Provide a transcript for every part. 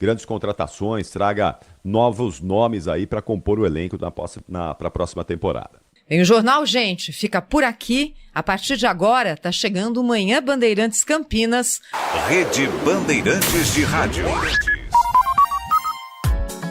grandes contratações, traga novos nomes aí para compor o elenco para a próxima temporada. Em o Jornal, gente, fica por aqui. A partir de agora, tá chegando o Manhã Bandeirantes Campinas. Rede Bandeirantes de Rádio.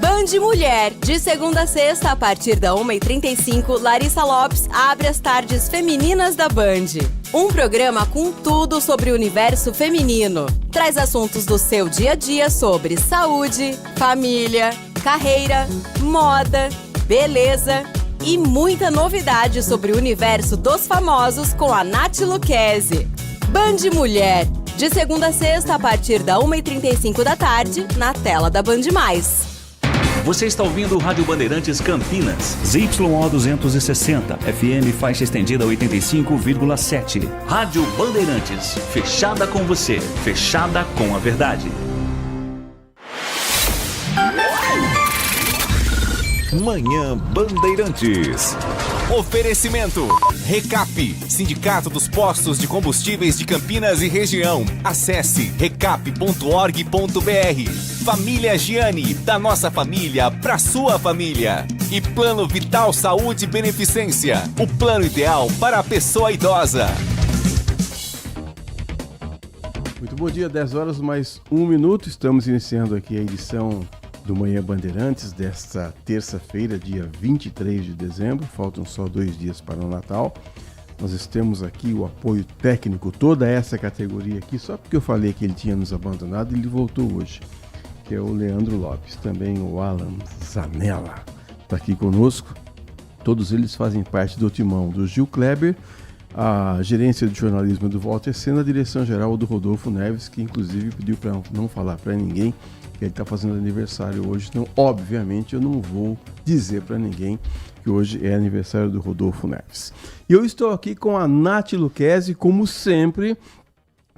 Band Mulher, de segunda a sexta, a partir da 1h35, Larissa Lopes abre as tardes femininas da Band. Um programa com tudo sobre o universo feminino. Traz assuntos do seu dia a dia sobre saúde, família, carreira, moda, beleza e muita novidade sobre o universo dos famosos com a Nath Lucchesi. Band Mulher, de segunda a sexta, a partir da 1h35 da tarde, na tela da Band+. Você está ouvindo o Rádio Bandeirantes Campinas. ZYO 260, FM faixa estendida 85,7. Rádio Bandeirantes, fechada com você, fechada com a verdade. Manhã Bandeirantes. Oferecimento Recap, Sindicato dos Postos de Combustíveis de Campinas e Região. Acesse recap.org.br. Família Giani, da nossa família pra sua família. E Plano Vital Saúde e Beneficência, o plano ideal para a pessoa idosa. Muito bom dia, 10 horas mais 1 minuto. Estamos iniciando aqui a edição do Manhã Bandeirantes desta terça-feira, dia 23 de dezembro. Faltam só 2 dias para o Natal. Nós temos aqui o apoio técnico, toda essa categoria aqui, só porque eu falei que ele tinha nos abandonado, ele voltou hoje, que é o Leandro Lopes, também o Alan Zanella está aqui conosco. Todos eles fazem parte do timão do Gil Kleber, a gerência de jornalismo do Walter Sena, a direção-geral do Rodolfo Neves, que inclusive pediu para não falar para ninguém que ele está fazendo aniversário hoje. Então, obviamente, eu não vou dizer para ninguém que hoje é aniversário do Rodolfo Neves. E eu estou aqui com a Nath Lucchesi, como sempre,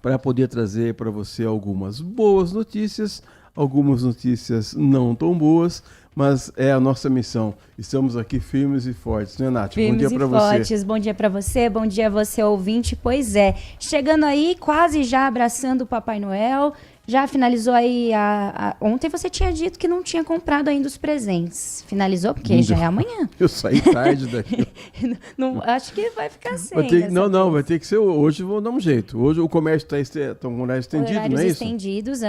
para poder trazer para você algumas boas notícias, algumas notícias não tão boas, mas é a nossa missão. Estamos aqui firmes e fortes, né, Nath? Firmes bom dia para você. Fortes. Bom dia para você, bom dia você ouvinte. Pois é, chegando aí, quase já abraçando o Papai Noel. Já finalizou aí ontem você tinha dito que não tinha comprado ainda os presentes. Finalizou? Porque já é amanhã. Eu saí tarde daqui. Não, acho que vai ficar sem. Vai ter que ser hoje. Vou dar um jeito. Hoje o comércio está com horário estendido, horários não é isso? estendidos,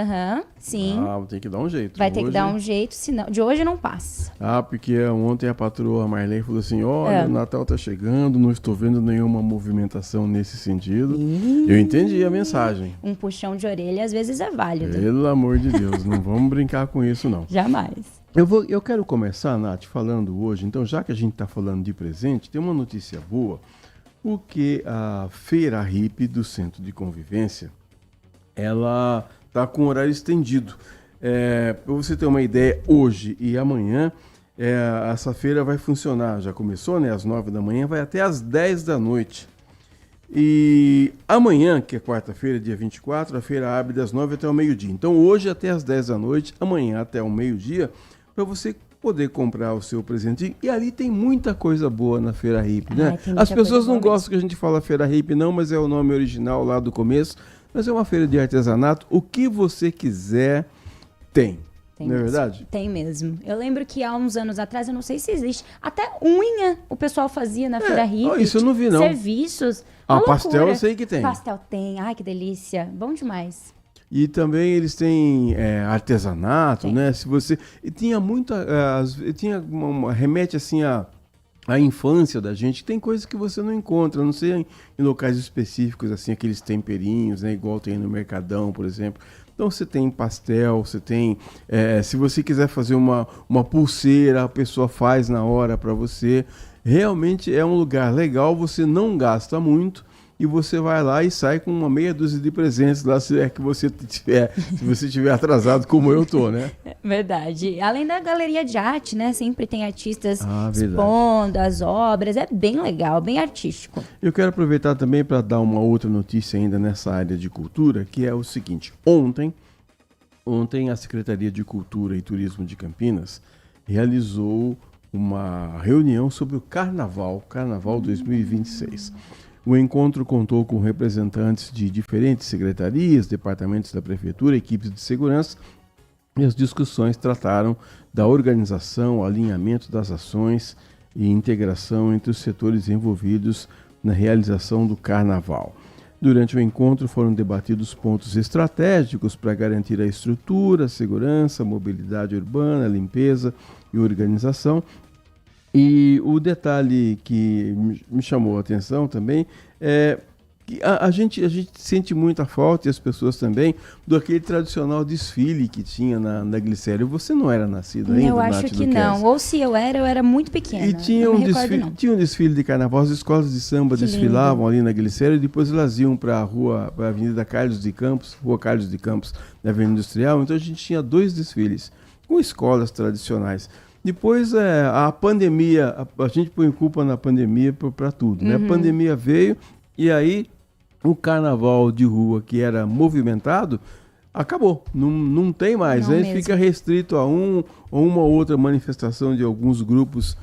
sim. Tem que dar um jeito. Vai ter que dar um jeito, senão de hoje não passa. Porque ontem a patroa Marlene falou assim, olha, o Natal está chegando, não estou vendo nenhuma movimentação nesse sentido. Eu entendi a mensagem. Um puxão de orelha às vezes é válido. Pelo amor de Deus, não vamos brincar com isso, não. Jamais. Eu quero começar, Nath, falando hoje, então, já que a gente está falando de presente, tem uma notícia boa, porque a Feira Hippie do Centro de Convivência, ela está com horário estendido. Para você ter uma ideia, hoje e amanhã, essa feira vai funcionar, já começou, né, às 9 da manhã, vai até às 10 da noite. E amanhã, que é quarta-feira, dia 24, a feira abre das 9 até o meio-dia. Então hoje até as 10 da noite, amanhã até o meio-dia, para você poder comprar o seu presentinho. E ali tem muita coisa boa na Feira Hippie, né? As pessoas não gostam que a gente fala Feira Hippie não, mas é o nome original lá do começo. Mas é uma feira de artesanato. O que você quiser tem. Tem não é mesmo. verdade? Tem mesmo. Eu lembro que há uns anos atrás, eu não sei se existe, até unha o pessoal fazia na Feira Hippie. Isso eu não vi, não. Serviços. Pastel eu sei que tem. Pastel tem. Ai, que delícia. Bom demais. E também eles têm artesanato, né? Se você... E tinha muita... remete assim à infância da gente. Tem coisas que você não encontra, a não ser em locais específicos, assim, aqueles temperinhos, né? Igual tem no Mercadão, por exemplo. Então você tem pastel, você tem... se você quiser fazer uma pulseira, a pessoa faz na hora para você. Realmente é um lugar legal, você não gasta muito e você vai lá e sai com uma meia dúzia de presentes lá, se é que você tiver, se você tiver atrasado como eu tô, né? Verdade. Além da galeria de arte, né? Sempre tem artistas expondo as obras. É bem legal, bem artístico. Eu quero aproveitar também para dar uma outra notícia ainda nessa área de cultura, que é o seguinte. Ontem a Secretaria de Cultura e Turismo de Campinas realizou uma reunião sobre o Carnaval 2026. O encontro contou com representantes de diferentes secretarias, departamentos da Prefeitura, equipes de segurança e as discussões trataram da organização, alinhamento das ações e integração entre os setores envolvidos na realização do Carnaval. Durante o encontro foram debatidos pontos estratégicos para garantir a estrutura, segurança, mobilidade urbana, limpeza e organização. E o detalhe que me chamou a atenção também é que a gente sente muita falta, e as pessoas também, do aquele tradicional desfile que tinha na Glicério. Você não era nascido ainda, Eu acho que não. Ou se eu era muito pequena. E tinha um desfile de carnaval, as escolas de samba desfilavam ali na Glicério, e depois elas iam para a Avenida Carlos de Campos, Rua Carlos de Campos, na Avenida Industrial. Então a gente tinha 2 desfiles com escolas tradicionais. Depois a pandemia, a gente põe culpa na pandemia para tudo, né? A pandemia veio e aí o carnaval de rua que era movimentado acabou, não tem mais, né? Fica restrito a uma ou outra manifestação de alguns grupos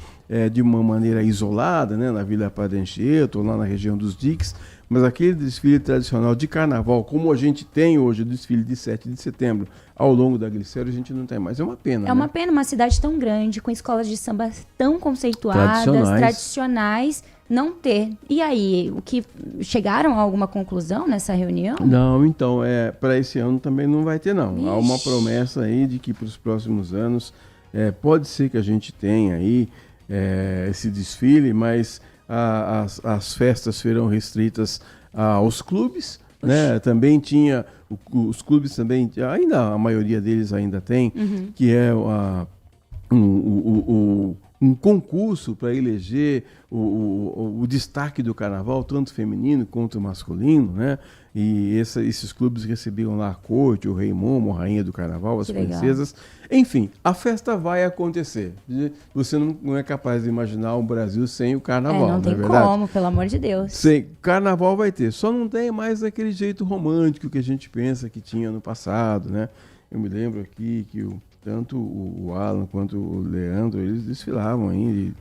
de uma maneira isolada, né? Na Vila Padre Anchieta ou lá na região dos diques, mas aquele desfile tradicional de carnaval, como a gente tem hoje, o desfile de 7 de setembro, ao longo da Glicério, a gente não tem mais. É uma pena, uma pena, uma cidade tão grande, com escolas de samba tão conceituadas, tradicionais, não ter. E aí, chegaram a alguma conclusão nessa reunião? Não, então, para esse ano também não vai ter, não. Ixi. Há uma promessa aí de que para os próximos anos pode ser que a gente tenha aí esse desfile, mas as festas serão restritas aos clubes, né? Também tinha, os clubes também, ainda a maioria deles ainda tem, que é um concurso para eleger o destaque do carnaval, tanto feminino quanto masculino, né? E esses clubes recebiam lá a corte, o rei Momo, a rainha do carnaval, as princesas. Enfim, a festa vai acontecer. Você não é capaz de imaginar um Brasil sem o carnaval, não tem como, pelo amor de Deus. Sem carnaval vai ter, só não tem mais aquele jeito romântico que a gente pensa que tinha no passado, né? Eu me lembro aqui que tanto o Alan quanto o Leandro, eles desfilavam aí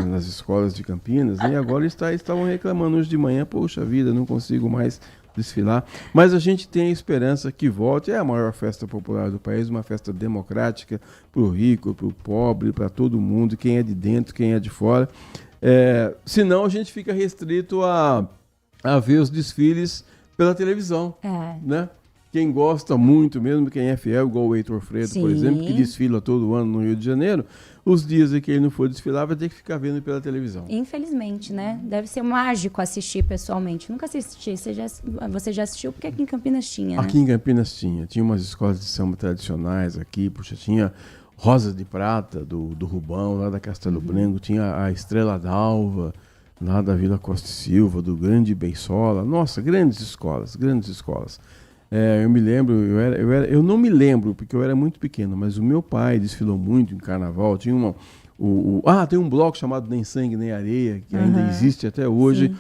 nas escolas de Campinas, e agora estavam reclamando hoje de manhã, poxa vida, não consigo mais desfilar. Mas a gente tem a esperança que volte. É a maior festa popular do país, uma festa democrática para o rico, para o pobre, para todo mundo, quem é de dentro, quem é de fora. Senão a gente fica restrito a ver os desfiles pela televisão, né? Quem gosta muito mesmo, quem é fiel, igual o Heitor Fredo, por exemplo, que desfila todo ano no Rio de Janeiro, os dias em que ele não for desfilar vai ter que ficar vendo pela televisão. Infelizmente, né? Deve ser mágico assistir pessoalmente. Nunca assisti. Você já assistiu? Porque aqui em Campinas tinha, né? Aqui em Campinas tinha. Tinha umas escolas de samba tradicionais aqui. Puxa, tinha Rosa de Prata, do Rubão, lá da Castelo Branco. Tinha a Estrela d'Alva, lá da Vila Costa e Silva, do Grande Beisola. Nossa, grandes escolas, grandes escolas. Eu me lembro, eu não me lembro, porque eu era muito pequeno, mas o meu pai desfilou muito em carnaval. Tinha tem um bloco chamado Nem Sangue Nem Areia, que ainda existe até hoje. Sim.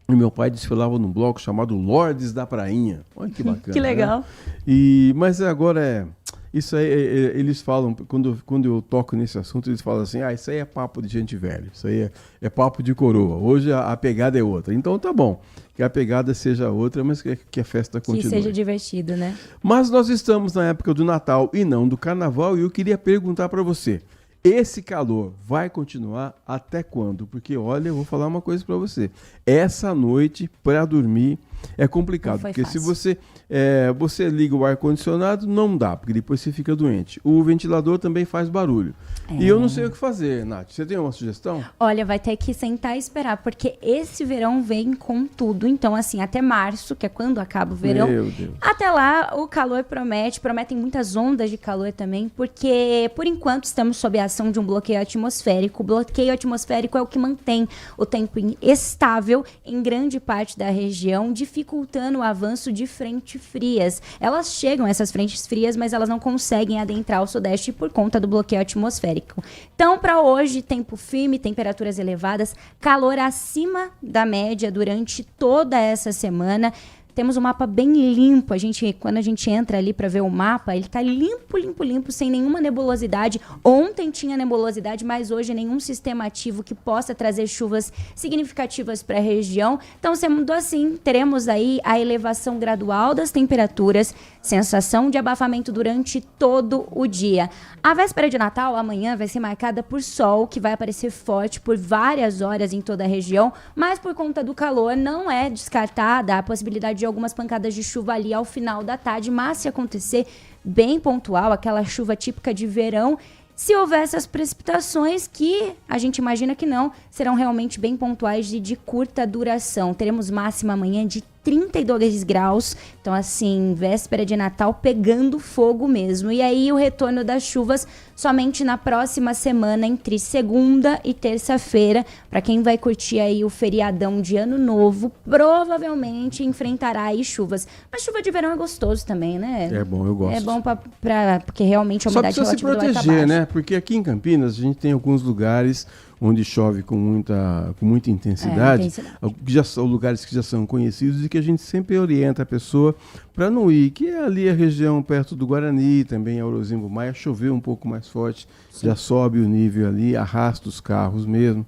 E meu pai desfilava num bloco chamado Lordes da Prainha. Olha que bacana. Que legal. Né? Mas agora isso aí, eles falam, quando eu toco nesse assunto, eles falam assim, isso aí é papo de gente velha, isso aí é papo de coroa. Hoje a pegada é outra. Então tá bom, que a pegada seja outra, mas que a festa continue. Que seja divertido, né? Mas nós estamos na época do Natal e não do Carnaval, e eu queria perguntar para você, esse calor vai continuar até quando? Porque, olha, eu vou falar uma coisa para você. Essa noite, para dormir, é complicado. Porque fácil. Se você liga o ar-condicionado, não dá, porque depois você fica doente. O ventilador também faz barulho. E eu não sei o que fazer, Nath. Você tem uma sugestão? Olha, vai ter que sentar e esperar, porque esse verão vem com tudo. Então, assim, até março, que é quando acaba o verão. Meu Deus. Até lá, o calor prometem muitas ondas de calor também, porque, por enquanto, estamos sob a ação de um bloqueio atmosférico. O bloqueio atmosférico é o que mantém o tempo estável em grande parte da região, dificultando o avanço de frentes frias. Elas chegam, essas frentes frias, mas elas não conseguem adentrar o sudeste por conta do bloqueio atmosférico. Então, para hoje, tempo firme, temperaturas elevadas, calor acima da média durante toda essa semana. temos um mapa bem limpo. Quando a gente entra ali para ver o mapa, ele tá limpo, sem nenhuma nebulosidade. Ontem tinha nebulosidade, mas hoje nenhum sistema ativo que possa trazer chuvas significativas para a região. Então, sendo assim, teremos aí a elevação gradual das temperaturas, sensação de abafamento durante todo o dia. A véspera de Natal, amanhã, vai ser marcada por sol, que vai aparecer forte por várias horas em toda a região, mas por conta do calor, não é descartada a possibilidade de algumas pancadas de chuva ali ao final da tarde, mas se acontecer bem pontual, aquela chuva típica de verão, se houver essas precipitações, que a gente imagina que não, serão realmente bem pontuais e de curta duração. Teremos máxima amanhã de 32 graus, então assim, véspera de Natal pegando fogo mesmo. E aí o retorno das chuvas somente na próxima semana, entre segunda e terça-feira. Para quem vai curtir aí o feriadão de Ano Novo, provavelmente enfrentará aí chuvas. Mas chuva de verão é gostoso também, né? É bom, eu gosto. É bom porque realmente a umidade relativa do ar tá baixa. Só precisa se proteger, né? Porque aqui em Campinas a gente tem alguns lugares onde chove com muita intensidade, lugares que já são conhecidos e que a gente sempre orienta a pessoa para não ir, que é ali a região perto do Guarani, também a Orozimbo Maia, choveu um pouco mais forte, já sobe o nível ali, arrasta os carros mesmo.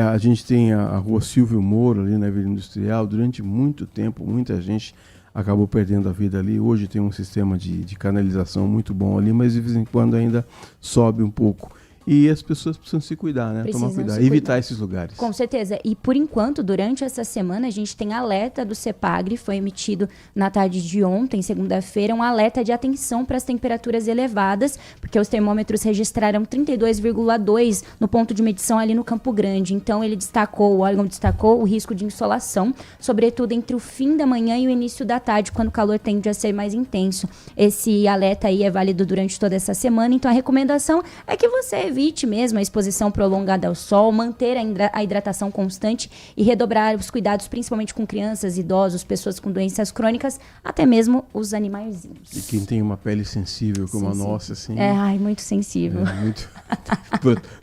A gente tem a rua Silvio Moro ali na Vila Industrial, durante muito tempo, muita gente acabou perdendo a vida ali. Hoje tem um sistema de canalização muito bom ali, mas de vez em quando ainda sobe um pouco. E as pessoas precisam se cuidar, né? Tomar cuidado, evitar esses lugares. Com certeza. E por enquanto, durante essa semana, a gente tem alerta do CEPAGRE, foi emitido na tarde de ontem, segunda-feira, um alerta de atenção para as temperaturas elevadas, porque os termômetros registraram 32,2 no ponto de medição ali no Campo Grande. Então, o órgão destacou o risco de insolação, sobretudo entre o fim da manhã e o início da tarde, quando o calor tende a ser mais intenso. Esse alerta aí é válido durante toda essa semana, então a recomendação é que você evite mesmo a exposição prolongada ao sol, manter a hidratação constante e redobrar os cuidados, principalmente com crianças, idosos, pessoas com doenças crônicas, até mesmo os animaizinhos. E quem tem uma pele sensível como a nossa, assim... muito sensível.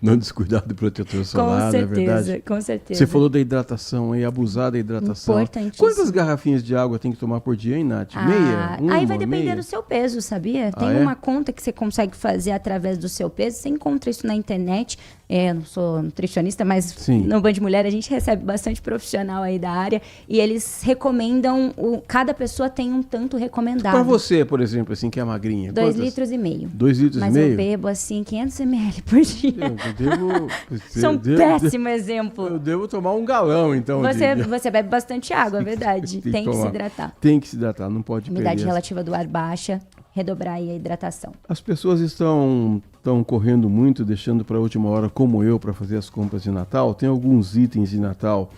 Não descuidar do protetor solar, não é verdade? Com certeza. Você falou da hidratação aí, abusar da hidratação. Importantíssimo. Quantas garrafinhas de água tem que tomar por dia, hein, Nath? Meia? Aí vai depender do seu peso, sabia? Tem uma conta que você consegue fazer através do seu peso, você encontra isso na internet. Eu não sou nutricionista, mas no Band Mulher a gente recebe bastante profissional aí da área e eles recomendam, cada pessoa tem um tanto recomendado. Para você, por exemplo, assim, que é magrinha. 2,5 litros. 2 litros mas e meio? Eu bebo, assim, 500 ml por dia. São péssimo exemplo. Eu devo tomar 1 galão, então. Você bebe bastante água, é verdade. Tem que se hidratar. Tem que se hidratar, não pode perder. Umidade relativa do ar baixa, redobrar aí a hidratação. As pessoas estão correndo muito, deixando para a última hora, como eu, para fazer as compras de Natal. Tem alguns itens de Natal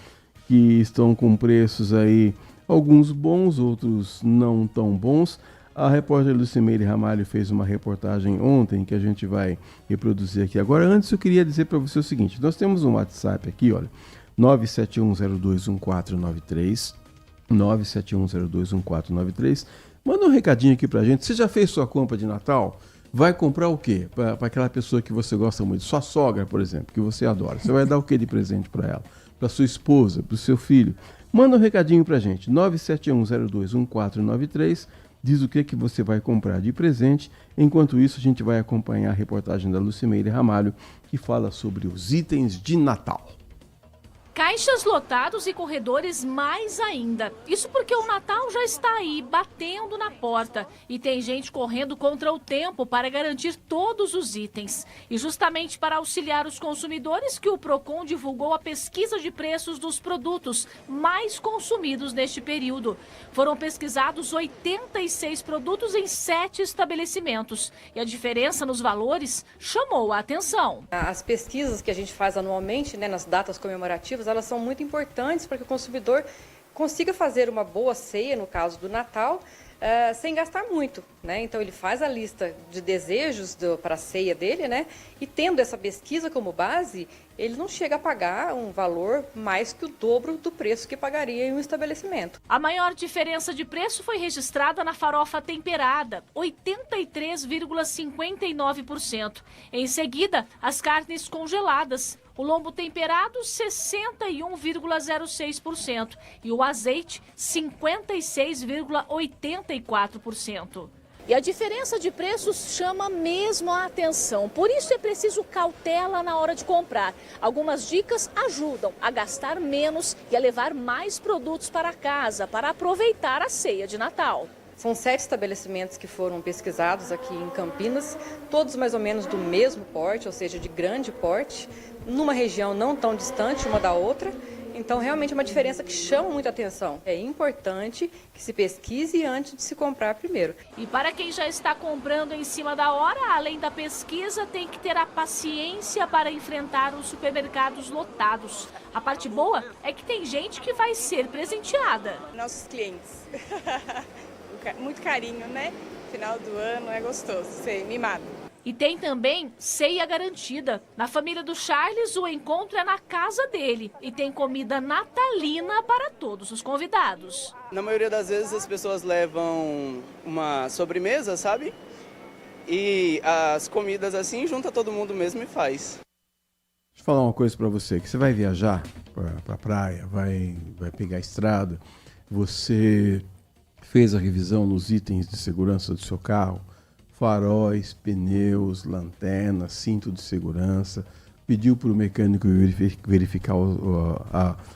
que estão com preços aí, alguns bons, outros não tão bons. A repórter Lucimeire Ramalho fez uma reportagem ontem que a gente vai reproduzir aqui agora. Antes eu queria dizer para você o seguinte, nós temos um WhatsApp aqui, olha, 971021493, 971021493. Manda um recadinho aqui pra gente. Você já fez sua compra de Natal? Vai comprar o quê? Para aquela pessoa que você gosta muito. Sua sogra, por exemplo, que você adora. Você vai dar o quê de presente para ela? Para sua esposa, para o seu filho? Manda um recadinho pra gente. 971021493. Diz o que você vai comprar de presente. Enquanto isso, a gente vai acompanhar a reportagem da Lucimeire Ramalho, que fala sobre os itens de Natal. Caixas lotados e corredores mais ainda. Isso porque o Natal já está aí, batendo na porta. E tem gente correndo contra o tempo para garantir todos os itens. E justamente para auxiliar os consumidores que o Procon divulgou a pesquisa de preços dos produtos mais consumidos neste período. Foram pesquisados 86 produtos em 7 estabelecimentos. E a diferença nos valores chamou a atenção. As pesquisas que a gente faz anualmente, nas datas comemorativas, elas são muito importantes para que o consumidor consiga fazer uma boa ceia, no caso do Natal, sem gastar muito. né? Então ele faz a lista de desejos para a ceia dele, né? E tendo essa pesquisa como base, ele não chega a pagar um valor mais que o dobro do preço que pagaria em um estabelecimento. A maior diferença de preço foi registrada na farofa temperada, 83,59%. Em seguida, as carnes congeladas. O lombo temperado, 61,06%. E o azeite, 56,84%. E a diferença de preços chama mesmo a atenção. Por isso é preciso cautela na hora de comprar. Algumas dicas ajudam a gastar menos e a levar mais produtos para casa para aproveitar a ceia de Natal. São 7 estabelecimentos que foram pesquisados aqui em Campinas, todos mais ou menos do mesmo porte, ou seja, de grande porte, numa região não tão distante uma da outra. Então, realmente é uma diferença que chama muita atenção. É importante que se pesquise antes de se comprar primeiro. E para quem já está comprando em cima da hora, além da pesquisa, tem que ter a paciência para enfrentar os supermercados lotados. A parte boa é que tem gente que vai ser presenteada. Nossos clientes. Muito carinho, né? Final do ano é gostoso ser mimado. E tem também ceia garantida. Na família do Charles, o encontro é na casa dele. E tem comida natalina para todos os convidados. Na maioria das vezes as pessoas levam uma sobremesa, sabe? E as comidas assim, junta todo mundo mesmo e faz. Deixa eu falar uma coisa para você, que você vai viajar para a praia, vai pegar a estrada, você fez a revisão nos itens de segurança do seu carro, faróis, pneus, lanternas, cinto de segurança, pediu para o mecânico verificar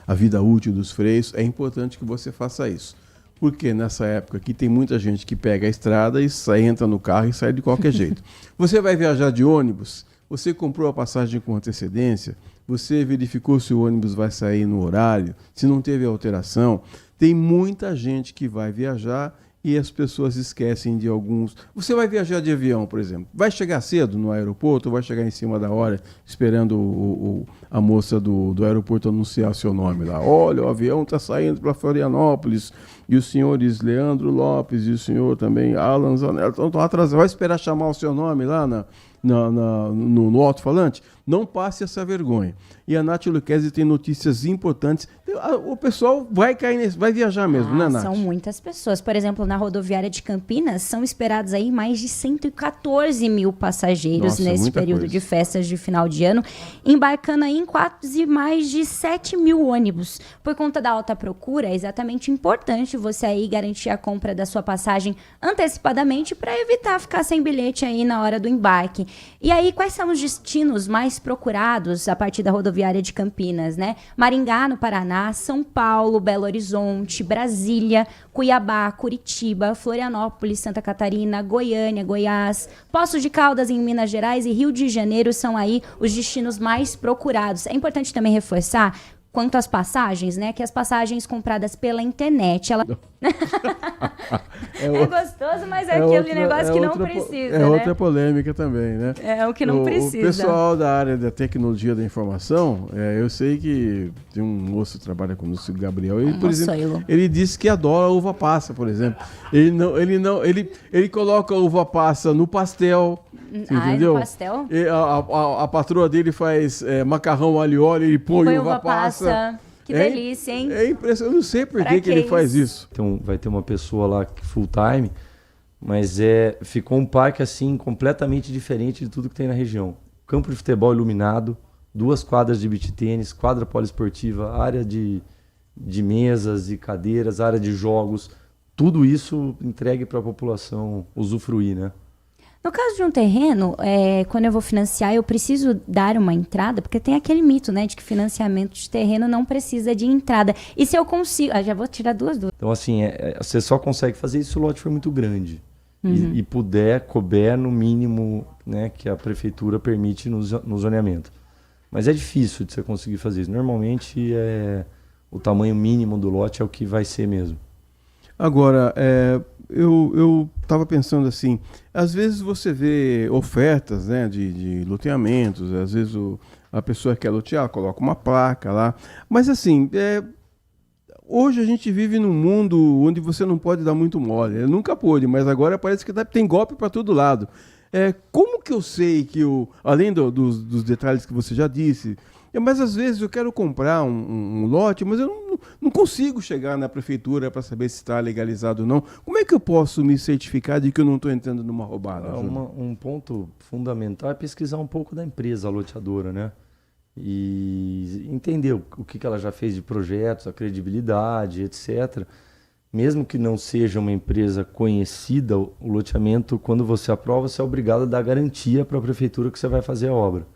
a vida útil dos freios. É importante que você faça isso, porque nessa época aqui tem muita gente que pega a estrada e entra no carro e sai de qualquer jeito. Você vai viajar de ônibus, você comprou a passagem com antecedência, você verificou se o ônibus vai sair no horário, se não teve alteração. Tem muita gente que vai viajar e as pessoas esquecem de alguns. Você vai viajar de avião, por exemplo. Vai chegar cedo no aeroporto ou vai chegar em cima da hora esperando a moça do aeroporto anunciar seu nome lá? Olha, o avião está saindo para Florianópolis e os senhores Leandro Lopes e o senhor também Alan Zanella estão atrasados. Vai esperar chamar o seu nome lá no alto-falante? Não passe essa vergonha. E a Nath Lucchesi tem notícias importantes. O pessoal vai viajar mesmo, né, Nath? São muitas pessoas. Por exemplo, na rodoviária de Campinas, são esperados aí mais de 114 mil passageiros nesse período de festas de final de ano, embarcando aí em quase mais de 7 mil ônibus. Por conta da alta procura, é exatamente importante você aí garantir a compra da sua passagem antecipadamente para evitar ficar sem bilhete aí na hora do embarque. E aí, quais são os destinos mais procurados a partir da rodoviária de Campinas, né? Maringá, no Paraná, São Paulo, Belo Horizonte, Brasília, Cuiabá, Curitiba, Florianópolis, Santa Catarina, Goiânia, Goiás, Poços de Caldas em Minas Gerais e Rio de Janeiro são aí os destinos mais procurados. É importante também reforçar quanto às passagens, né? Que as passagens compradas pela internet, ela... é gostoso, mas é aquele negócio que não precisa, né? Outra polêmica também, né? É o que não precisa. O pessoal da área da tecnologia da informação, eu sei que tem um moço que trabalha conosco, o Gabriel, ele, por exemplo, ele disse que adora uva passa, por exemplo. Ele coloca a uva passa no pastel. Entendeu? No pastel? A patroa dele faz macarrão alho e óleo, ele põe uva passa. Que delícia, hein? É impressionante. Eu não sei por que ele faz isso. Então, vai ter uma pessoa lá full time, mas ficou um parque assim completamente diferente de tudo que tem na região. Campo de futebol iluminado, 2 quadras de beach tênis, quadra poliesportiva, área de mesas e cadeiras, área de jogos. Tudo isso entregue para a população usufruir, né? No caso de um terreno, quando eu vou financiar, eu preciso dar uma entrada, porque tem aquele mito, né, de que financiamento de terreno não precisa de entrada. E se eu consigo... já vou tirar 2 dúvidas. Então, assim, você só consegue fazer isso se o lote for muito grande. E couber no mínimo, né, que a prefeitura permite no zoneamento. Mas é difícil de você conseguir fazer isso. Normalmente, o tamanho mínimo do lote é o que vai ser mesmo. Agora, eu estava pensando assim, às vezes você vê ofertas, né, de loteamentos, às vezes a pessoa quer lotear, coloca uma placa lá, mas assim, Hoje a gente vive num mundo onde você não pode dar muito mole. Eu nunca pude, mas agora parece que tem golpe para todo lado. Como que eu sei que além dos detalhes que você já disse, mas às vezes eu quero comprar um lote, mas eu não consigo chegar na prefeitura para saber se está legalizado ou não. Como é que eu posso me certificar de que eu não estou entrando numa roubada? Um ponto fundamental é pesquisar um pouco da empresa loteadora, né? E entender o que ela já fez de projetos, a credibilidade, etc. Mesmo que não seja uma empresa conhecida, o loteamento, quando você aprova, você é obrigado a dar garantia para a prefeitura que você vai fazer a obra.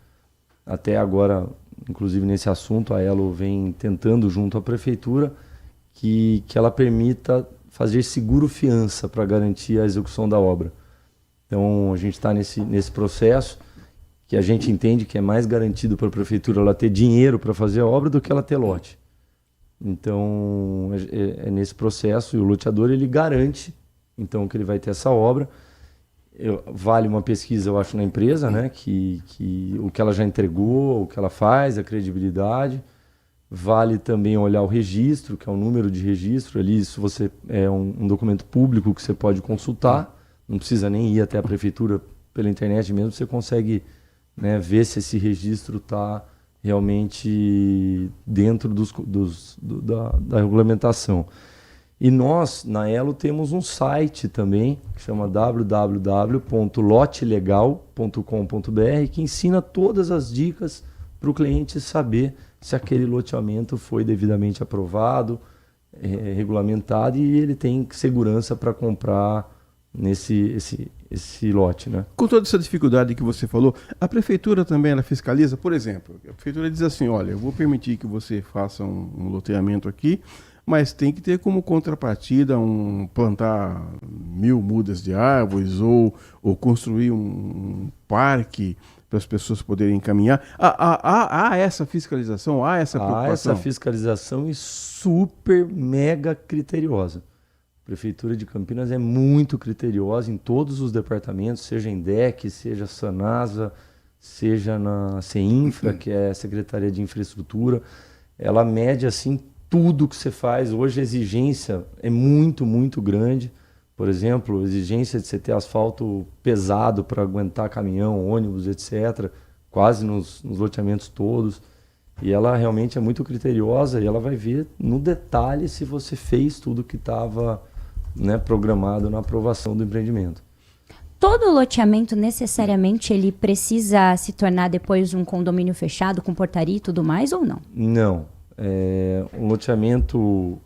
Até agora, inclusive nesse assunto, a Elo vem tentando junto à prefeitura que ela permita fazer seguro-fiança para garantir a execução da obra. Então a gente está nesse processo que a gente entende que é mais garantido para a prefeitura ela ter dinheiro para fazer a obra do que ela ter lote. Então é nesse processo, e o loteador ele garante então que ele vai ter essa obra. Vale uma pesquisa, eu acho, na empresa, né? Que o que ela já entregou, o que ela faz, a credibilidade. Vale também olhar o registro, que é o número de registro. Ali, isso você é um documento público que você pode consultar. Não precisa nem ir até a prefeitura pela internet mesmo. Você consegue, né, ver se esse registro está realmente dentro da regulamentação. E nós, na Elo, temos um site também, que chama www.lotelegal.com.br, que ensina todas as dicas para o cliente saber se aquele loteamento foi devidamente aprovado, regulamentado, e ele tem segurança para comprar esse lote, né? Com toda essa dificuldade que você falou, a prefeitura também ela fiscaliza, por exemplo, a prefeitura diz assim, olha, eu vou permitir que você faça um loteamento aqui, mas tem que ter como contrapartida plantar 1000 mudas de árvores ou construir um parque para as pessoas poderem caminhar. Há essa fiscalização, há essa preocupação? Há essa fiscalização e super mega criteriosa. A Prefeitura de Campinas é muito criteriosa em todos os departamentos, seja em DEC, seja Sanasa, seja na CEINFRA, que é a Secretaria de Infraestrutura. Ela mede assim tudo que você faz. Hoje a exigência é muito, muito grande. Por exemplo, a exigência de você ter asfalto pesado para aguentar caminhão, ônibus, etc., quase nos loteamentos todos. E ela realmente é muito criteriosa e ela vai ver no detalhe se você fez tudo que estava, né, programado na aprovação do empreendimento. Todo loteamento necessariamente ele precisa se tornar depois um condomínio fechado com portaria e tudo mais ou não? Não. Um loteamento,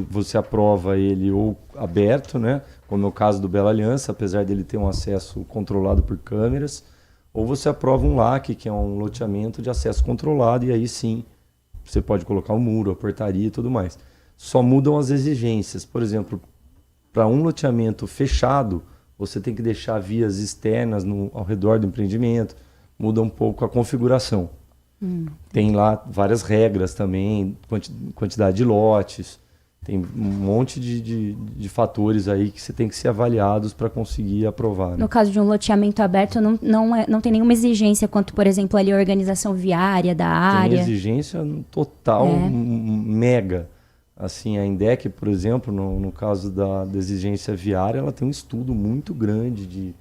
você aprova ele ou aberto, né, como é o caso do Bela Aliança, apesar dele ter um acesso controlado por câmeras, ou você aprova um LAC, que é um loteamento de acesso controlado, e aí sim você pode colocar um muro, a portaria e tudo mais. Só mudam as exigências. Por exemplo, para um loteamento fechado, você tem que deixar vias externas ao redor do empreendimento, muda um pouco a configuração. Tem lá várias regras também, quantidade de lotes, tem um monte de fatores aí que você tem que ser avaliados para conseguir aprovar. Né? No caso de um loteamento aberto, não tem nenhuma exigência quanto, por exemplo, ali a organização viária da área? Tem exigência total, mega. Assim, a INDEC, por exemplo, no caso da exigência viária, ela tem um estudo muito grande de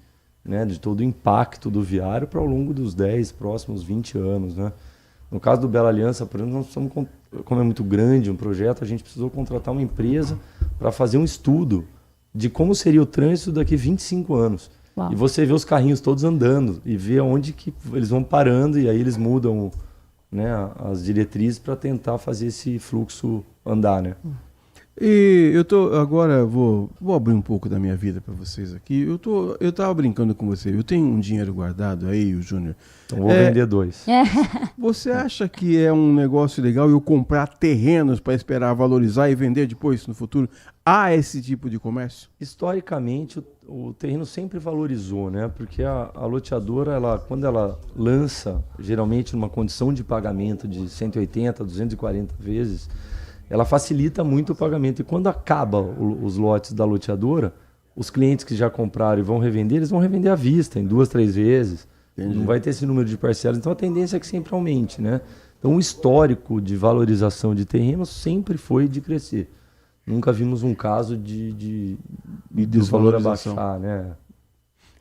todo o impacto do viário para ao longo dos 10, próximos 20 anos, né? No caso do Bela Aliança, por exemplo, como é muito grande um projeto, a gente precisou contratar uma empresa para fazer um estudo de como seria o trânsito daqui a 25 anos. Uau. E você vê os carrinhos todos andando e vê onde que eles vão parando e aí eles mudam, né, as diretrizes para tentar fazer esse fluxo andar, né? E agora vou abrir um pouco da minha vida para vocês aqui. Eu tava brincando com você. Eu tenho um dinheiro guardado aí, o Júnior. Então vou vender 2. Você acha que é um negócio legal eu comprar terrenos para esperar valorizar e vender depois no futuro? Há esse tipo de comércio? Historicamente, o terreno sempre valorizou, né? Porque a loteadora, quando ela lança, geralmente numa condição de pagamento de 180, 240 vezes, ela facilita muito o pagamento. E quando acaba os lotes da loteadora, os clientes que já compraram e vão revender, eles vão revender à vista, em 2, 3 vezes. Entendi. Não vai ter esse número de parcelas. Então a tendência é que sempre aumente, né? Então o histórico de valorização de terrenos sempre foi de crescer. Nunca vimos um caso de valor abaixar, né?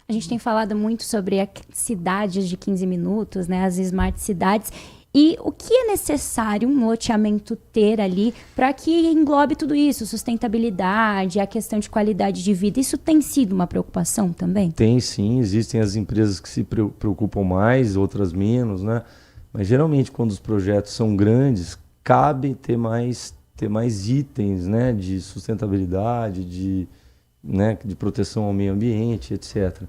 A gente tem falado muito sobre as cidades de 15 minutos, né, as smart cidades. E o que é necessário um loteamento ter ali para que englobe tudo isso? Sustentabilidade, a questão de qualidade de vida. Isso tem sido uma preocupação também? Tem sim, existem as empresas que se preocupam mais, outras menos, né? Mas geralmente quando os projetos são grandes, cabe ter mais itens, né, de sustentabilidade, de proteção ao meio ambiente, etc.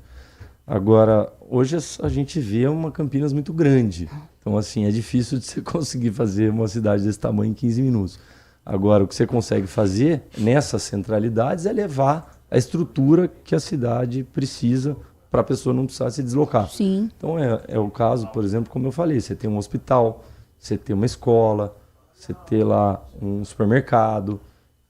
Agora, hoje a gente vê uma Campinas muito grande. Então, assim, é difícil de você conseguir fazer uma cidade desse tamanho em 15 minutos. Agora, o que você consegue fazer nessas centralidades é levar a estrutura que a cidade precisa para a pessoa não precisar se deslocar. Sim. Então, é o caso, por exemplo, como eu falei, você tem um hospital, você tem uma escola, você tem lá um supermercado,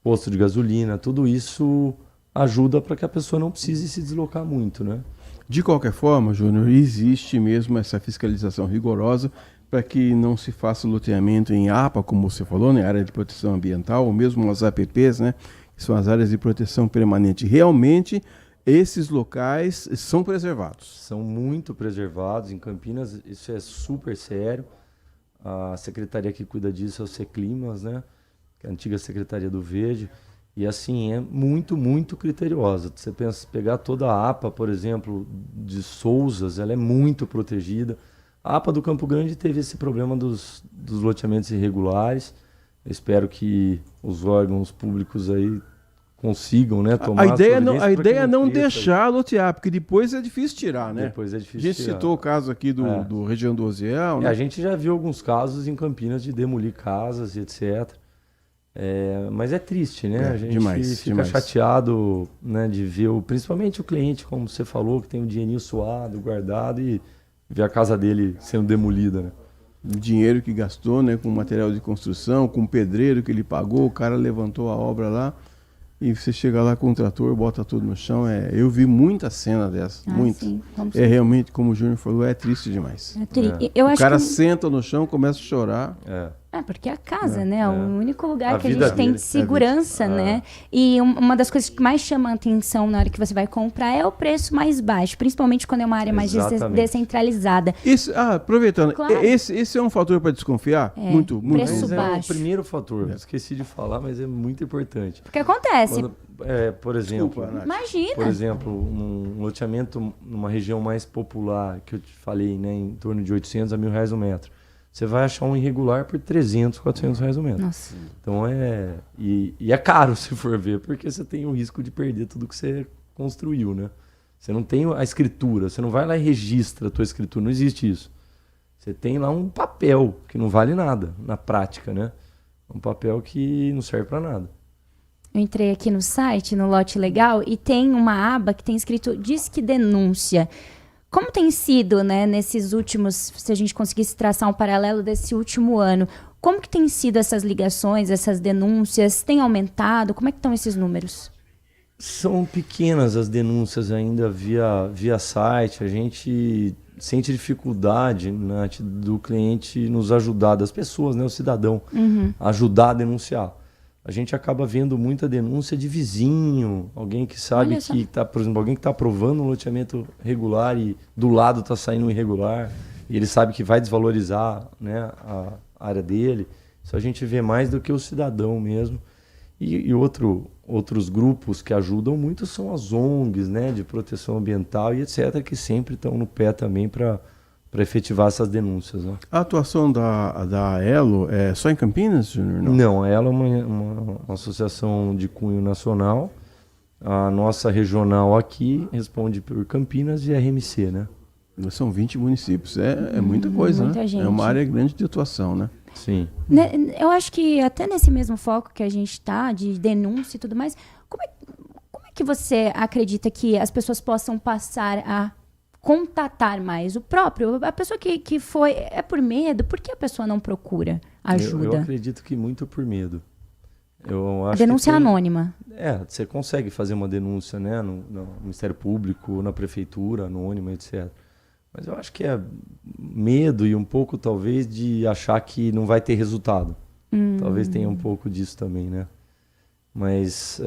posto de gasolina, tudo isso ajuda para que a pessoa não precise se deslocar muito, né? De qualquer forma, Júnior, existe mesmo essa fiscalização rigorosa para que não se faça loteamento em APA, como você falou, né, área de proteção ambiental, ou mesmo as APPs, né, que são as áreas de proteção permanente. Realmente, esses locais são preservados. São muito preservados. Em Campinas, isso é super sério. A secretaria que cuida disso é o Seclimas, né, que é a antiga Secretaria do Verde. E assim, é muito, muito criteriosa. Você pensa, pegar toda a APA, por exemplo, de Souzas, ela é muito protegida. A APA do Campo Grande teve esse problema dos loteamentos irregulares. Eu espero que os órgãos públicos aí consigam, né, tomar a ideia é não cresça. deixar lotear, porque depois é difícil tirar, né? Depois é difícil tirar. A gente citou o caso aqui do região do Oziel, né? A gente já viu alguns casos em Campinas de demolir casas e etc. Mas é triste, né? A gente fica chateado, né, de ver, principalmente o cliente, como você falou, que tem um dinheirinho suado, guardado, e ver a casa dele sendo demolida, né? O dinheiro que gastou, né, com material de construção, com o pedreiro que ele pagou, o cara levantou a obra lá, e você chega lá com o trator, bota tudo no chão. Eu vi muita cena dessa, muita. Sim, realmente, como o Júnior falou, é triste demais. Eu o cara senta no chão, começa a chorar. Porque é a casa, né? É o único lugar que a gente tem dele, de segurança, né? E uma das coisas que mais chama a atenção na hora que você vai comprar é o preço mais baixo, principalmente quando é uma área mais descentralizada. Isso, aproveitando, claro. esse é um fator para desconfiar? Muito preço baixo. É o primeiro fator. Esqueci de falar, mas é muito importante. Porque acontece. Por exemplo, desculpa, imagina. Por exemplo, um loteamento numa região mais popular, que eu te falei, né, em torno de 800 a R$1.000 o metro. Você vai achar um irregular por R$300, R$400 o metro. Nossa. Então e é caro se for ver, porque você tem o risco de perder tudo que você construiu, né? Você não tem a escritura, você não vai lá e registra a tua escritura, não existe isso. Você tem lá um papel que não vale nada na prática, né? Um papel que não serve para nada. Eu entrei aqui no site, no Lote Legal, e tem uma aba que tem escrito Disque Denúncia. Como tem sido, né, nesses últimos, se a gente conseguisse traçar um paralelo desse último ano, como que tem sido essas ligações, essas denúncias? Tem aumentado? Como é que estão esses números? São pequenas as denúncias ainda via site. A gente sente dificuldade, né, do cliente nos ajudar, das pessoas, né, o cidadão, ajudar a denunciar. A gente acaba vendo muita denúncia de vizinho, alguém que sabe que está, por exemplo, alguém que está aprovando um loteamento regular e do lado está saindo um irregular, e ele sabe que vai desvalorizar, né, a área dele. Isso a gente vê mais do que o cidadão mesmo. E outros grupos que ajudam muito são as ONGs, né, de proteção ambiental e etc., que sempre estão no pé também para efetivar essas denúncias, né? A atuação da Elo é só em Campinas, Júnior? Não, a Elo é uma associação de cunho nacional. A nossa regional aqui responde por Campinas e RMC, né? São 20 municípios, é muita coisa, muita né? gente. É uma área grande de atuação, né? Sim. Eu acho que até nesse mesmo foco que a gente está, de denúncia e tudo mais, como é que você acredita que as pessoas possam passar a contatar mais a pessoa que foi, é por medo? Por que a pessoa não procura ajuda? Eu acredito que muito por medo. Eu acho a denúncia anônima. Você consegue fazer uma denúncia, né, no Ministério Público, na Prefeitura, anônima, etc. Mas eu acho que medo e um pouco, talvez, de achar que não vai ter resultado. Talvez tenha um pouco disso também, né? Mas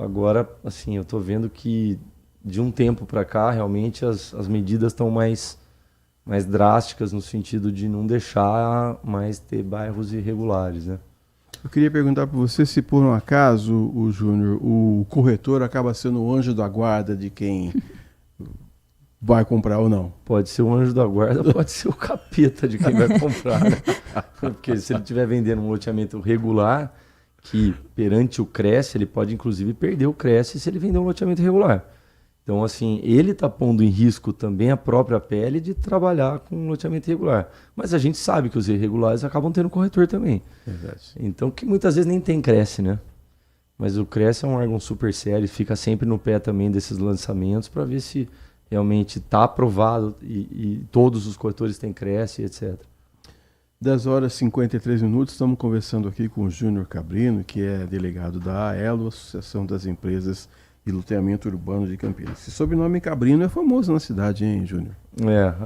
agora, assim, eu tô vendo que de um tempo para cá, realmente, as medidas estão mais drásticas no sentido de não deixar mais ter bairros irregulares, né? Eu queria perguntar para você se, por um acaso, o Júnior, o corretor acaba sendo o anjo da guarda de quem vai comprar ou não. Pode ser o anjo da guarda, pode ser o capeta de quem vai comprar, né? Porque se ele estiver vendendo um loteamento regular, que perante o Cresce, ele pode inclusive perder o Cresce se ele vender um loteamento irregular. Então, assim, ele está pondo em risco também a própria pele de trabalhar com um loteamento irregular. Mas a gente sabe que os irregulares acabam tendo corretor também. Verdade. Então, que muitas vezes nem tem Cresce, né? Mas o Cresce é um órgão super sério, fica sempre no pé também desses lançamentos para ver se realmente está aprovado e todos os corretores têm Cresce, etc. 10h53, estamos conversando aqui com o Júnior Cabrino, que é delegado da AELO, Associação das Empresas de Loteamento Urbano de Campinas. Esse sobrenome Cabrino é famoso na cidade, hein, Júnior?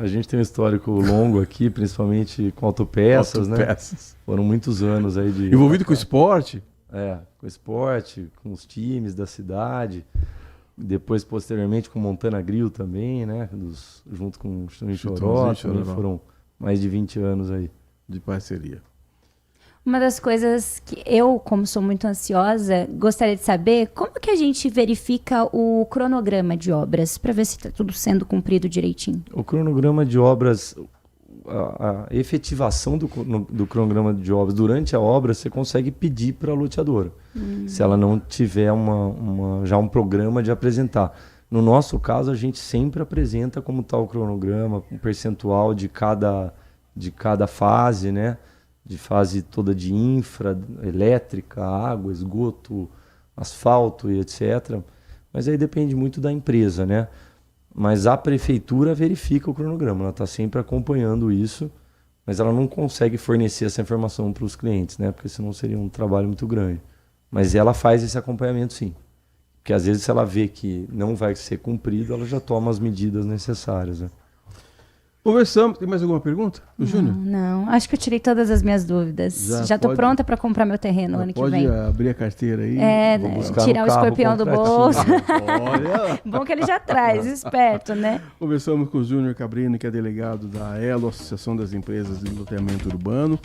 A gente tem um histórico longo aqui, principalmente com autopeças, né? Foram muitos anos aí de... Envolvido com esporte? Com esporte, com os times da cidade. Depois, posteriormente, com Montana Grill também, né? Junto com o Choró, também foram mais de 20 anos aí. De parceria. Uma das coisas que eu, como sou muito ansiosa, gostaria de saber como que a gente verifica o cronograma de obras para ver se está tudo sendo cumprido direitinho. O cronograma de obras, a efetivação do cronograma de obras durante a obra, você consegue pedir para a loteadora, se ela não tiver já um programa de apresentar. No nosso caso, a gente sempre apresenta como está o cronograma, um percentual de cada fase, né? De fase toda de infra, elétrica, água, esgoto, asfalto e etc. Mas aí depende muito da empresa, né? Mas a prefeitura verifica o cronograma, ela está sempre acompanhando isso, mas ela não consegue fornecer essa informação para os clientes, né? Porque senão seria um trabalho muito grande. Mas ela faz esse acompanhamento, sim. Porque às vezes se ela vê que não vai ser cumprido, ela já toma as medidas necessárias, né? Conversamos. Tem mais alguma pergunta do Júnior? Não, acho que eu tirei todas as minhas dúvidas. Já estou pronta para comprar meu terreno ano que vem. Pode abrir a carteira aí. Tirar o escorpião do bolso. Olha. Bom que ele já traz, esperto, né? Conversamos com o Júnior Cabrino, que é delegado da AELO, Associação das Empresas de Loteamento Urbano,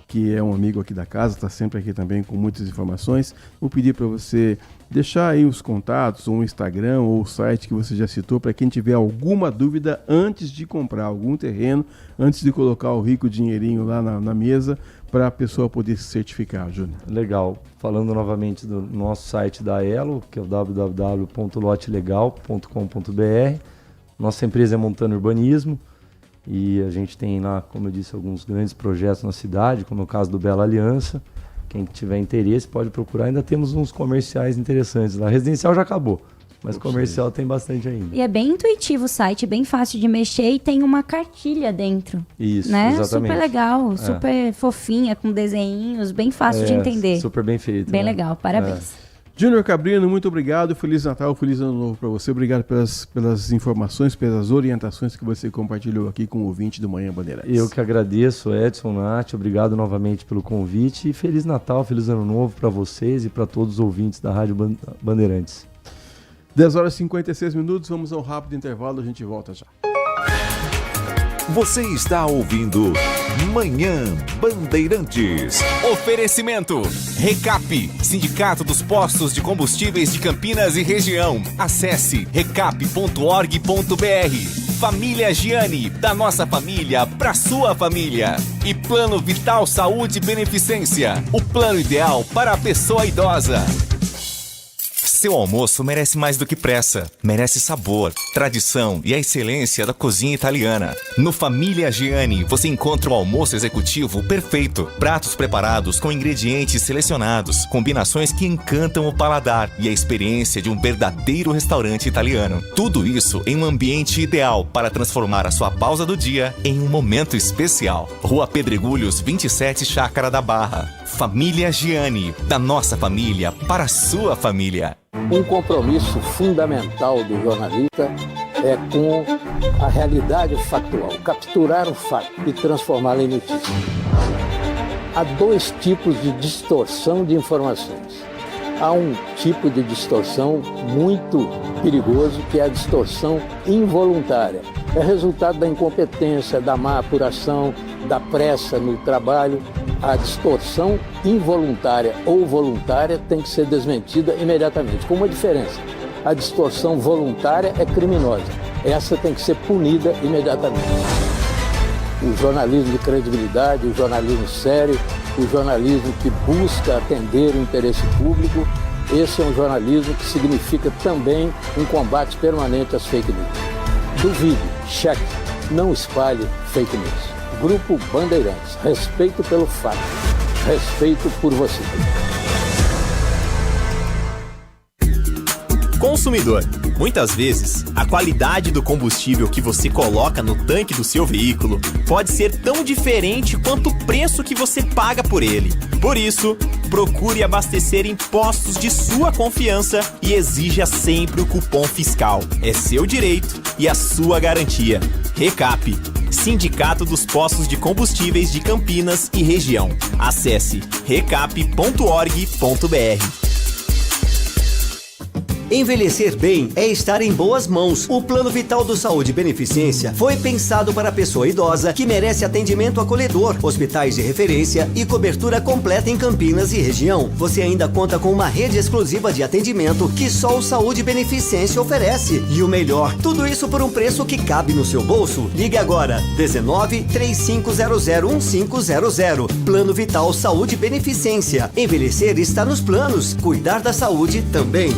que é um amigo aqui da casa, está sempre aqui também com muitas informações. Vou pedir para você deixar aí os contatos, ou o Instagram, ou o site que você já citou, para quem tiver alguma dúvida antes de comprar algum terreno, antes de colocar o rico dinheirinho lá na mesa, para a pessoa poder se certificar, Júnior. Legal. Falando novamente do nosso site da AELO, que é o www.lotelegal.com.br. Nossa empresa é Montana Urbanismo. E a gente tem lá, como eu disse, alguns grandes projetos na cidade, como é o caso do Bela Aliança. Quem tiver interesse pode procurar. Ainda temos uns comerciais interessantes lá. Residencial já acabou, mas comercial tem bastante ainda. E é bem intuitivo o site, bem fácil de mexer e tem uma cartilha dentro. Isso, né? Exatamente. Super legal, super fofinha, com desenhinhos, bem fácil de entender. Super bem feito. Bem legal, parabéns. Júnior Cabrino, muito obrigado. Feliz Natal, feliz Ano Novo para você. Obrigado pelas informações, pelas orientações que você compartilhou aqui com o ouvinte do Manhã Bandeirantes. Eu que agradeço, Edson, Nath. Obrigado novamente pelo convite. E Feliz Natal, Feliz Ano Novo para vocês e para todos os ouvintes da Rádio Bandeirantes. 10h56, vamos ao rápido intervalo, a gente volta já. Você está ouvindo Manhã Bandeirantes. Oferecimento Recap, Sindicato dos Postos de Combustíveis de Campinas e Região. Acesse recap.org.br. Família Giani, da nossa família pra sua família. E Plano Vital Saúde e Beneficência, o plano ideal para a pessoa idosa. Seu almoço merece mais do que pressa. Merece sabor, tradição e a excelência da cozinha italiana. No Família Giani, você encontra o almoço executivo perfeito. Pratos preparados com ingredientes selecionados, combinações que encantam o paladar e a experiência de um verdadeiro restaurante italiano. Tudo isso em um ambiente ideal para transformar a sua pausa do dia em um momento especial. Rua Pedregulhos, 27, Chácara da Barra. Família Giani, da nossa família para a sua família. Um compromisso fundamental do jornalista com a realidade factual, capturar o fato e transformá-lo em notícia. Há dois tipos de distorção de informações. Há um tipo de distorção muito perigoso, que é a distorção involuntária. É resultado da incompetência, da má apuração, da pressa no trabalho. A distorção involuntária ou voluntária tem que ser desmentida imediatamente, com uma diferença. A distorção voluntária é criminosa. Essa tem que ser punida imediatamente. O jornalismo de credibilidade, o jornalismo sério, o jornalismo que busca atender o interesse público, esse é um jornalismo que significa também um combate permanente às fake news. Duvide, cheque, não espalhe fake news. Grupo Bandeirantes, respeito pelo fato, respeito por você. Consumidor. Muitas vezes, a qualidade do combustível que você coloca no tanque do seu veículo pode ser tão diferente quanto o preço que você paga por ele. Por isso, procure abastecer em postos de sua confiança e exija sempre o cupom fiscal. É seu direito e a sua garantia. Recap, Sindicato dos Postos de Combustíveis de Campinas e Região. Acesse recap.org.br. Envelhecer bem é estar em boas mãos. O Plano Vital do Saúde e Beneficência foi pensado para a pessoa idosa que merece atendimento acolhedor, hospitais de referência e cobertura completa em Campinas e região. Você ainda conta com uma rede exclusiva de atendimento que só o Saúde e Beneficência oferece. E o melhor, tudo isso por um preço que cabe no seu bolso. Ligue agora, 19 3500 1500. Plano Vital Saúde e Beneficência. Envelhecer está nos planos, cuidar da saúde também.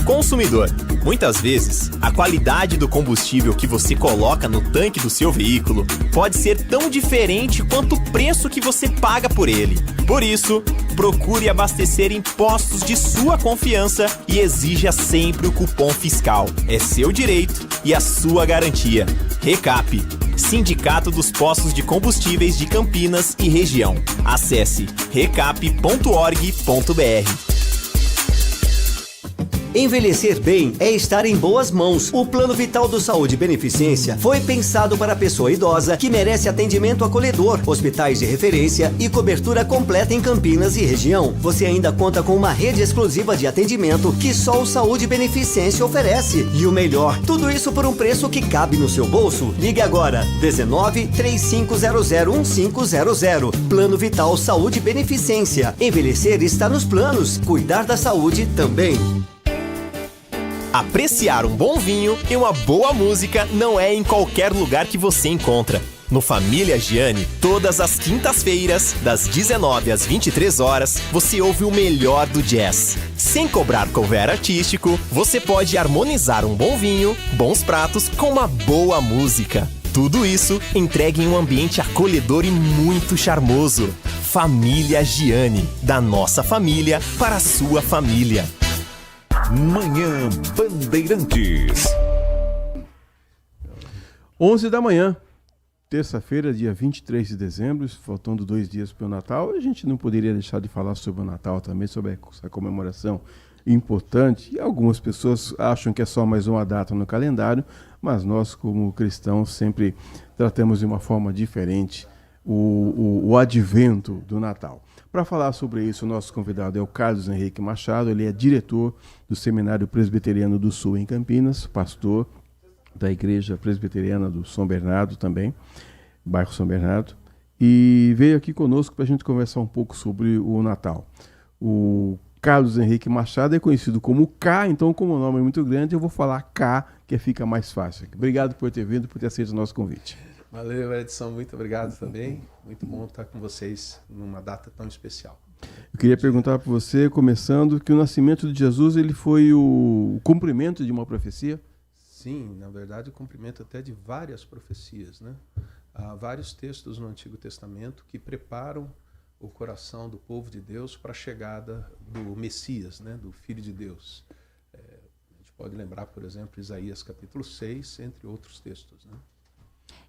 Consumidor. Muitas vezes, a qualidade do combustível que você coloca no tanque do seu veículo pode ser tão diferente quanto o preço que você paga por ele. Por isso, procure abastecer em postos de sua confiança e exija sempre o cupom fiscal. É seu direito e a sua garantia. Recap, Sindicato dos Postos de Combustíveis de Campinas e Região. Acesse recap.org.br. Envelhecer bem é estar em boas mãos. O Plano Vital do Saúde e Beneficência foi pensado para a pessoa idosa que merece atendimento acolhedor, hospitais de referência e cobertura completa em Campinas e região. Você ainda conta com uma rede exclusiva de atendimento que só o Saúde e Beneficência oferece. E o melhor, tudo isso por um preço que cabe no seu bolso. Ligue agora, 19 3500 1500. Plano Vital Saúde e Beneficência. Envelhecer está nos planos, cuidar da saúde também. Apreciar um bom vinho e uma boa música não é em qualquer lugar que você encontra. No Família Gianni, todas as quintas-feiras, das 19 às 23 horas, você ouve o melhor do jazz. Sem cobrar cover artístico, você pode harmonizar um bom vinho, bons pratos com uma boa música. Tudo isso entregue em um ambiente acolhedor e muito charmoso. Família Gianni, da nossa família para a sua família. Manhã Bandeirantes. 11 da manhã, terça-feira, dia 23 de dezembro, faltando 2 dias para o Natal. A gente não poderia deixar de falar sobre o Natal também, sobre essa comemoração importante. E algumas pessoas acham que é só mais uma data no calendário, mas nós, como cristãos, sempre tratamos de uma forma diferente o advento do Natal. Para falar sobre isso, o nosso convidado é o Carlos Henrique Machado. Ele é diretor do Seminário Presbiteriano do Sul em Campinas, pastor da Igreja Presbiteriana do São Bernardo também, bairro São Bernardo, e veio aqui conosco para a gente conversar um pouco sobre o Natal. O Carlos Henrique Machado é conhecido como K, então como o nome é muito grande, eu vou falar K, que fica mais fácil. Obrigado por ter vindo, por ter aceito o nosso convite. Valeu, Edson, muito obrigado também. Muito bom estar com vocês numa data tão especial. Eu queria perguntar para você, começando, que o nascimento de Jesus ele foi o cumprimento de uma profecia? Sim, na verdade, o cumprimento até de várias profecias, né? Há vários textos no Antigo Testamento que preparam o coração do povo de Deus para a chegada do Messias, né? Do Filho de Deus. A gente pode lembrar, por exemplo, Isaías capítulo 6, entre outros textos, né?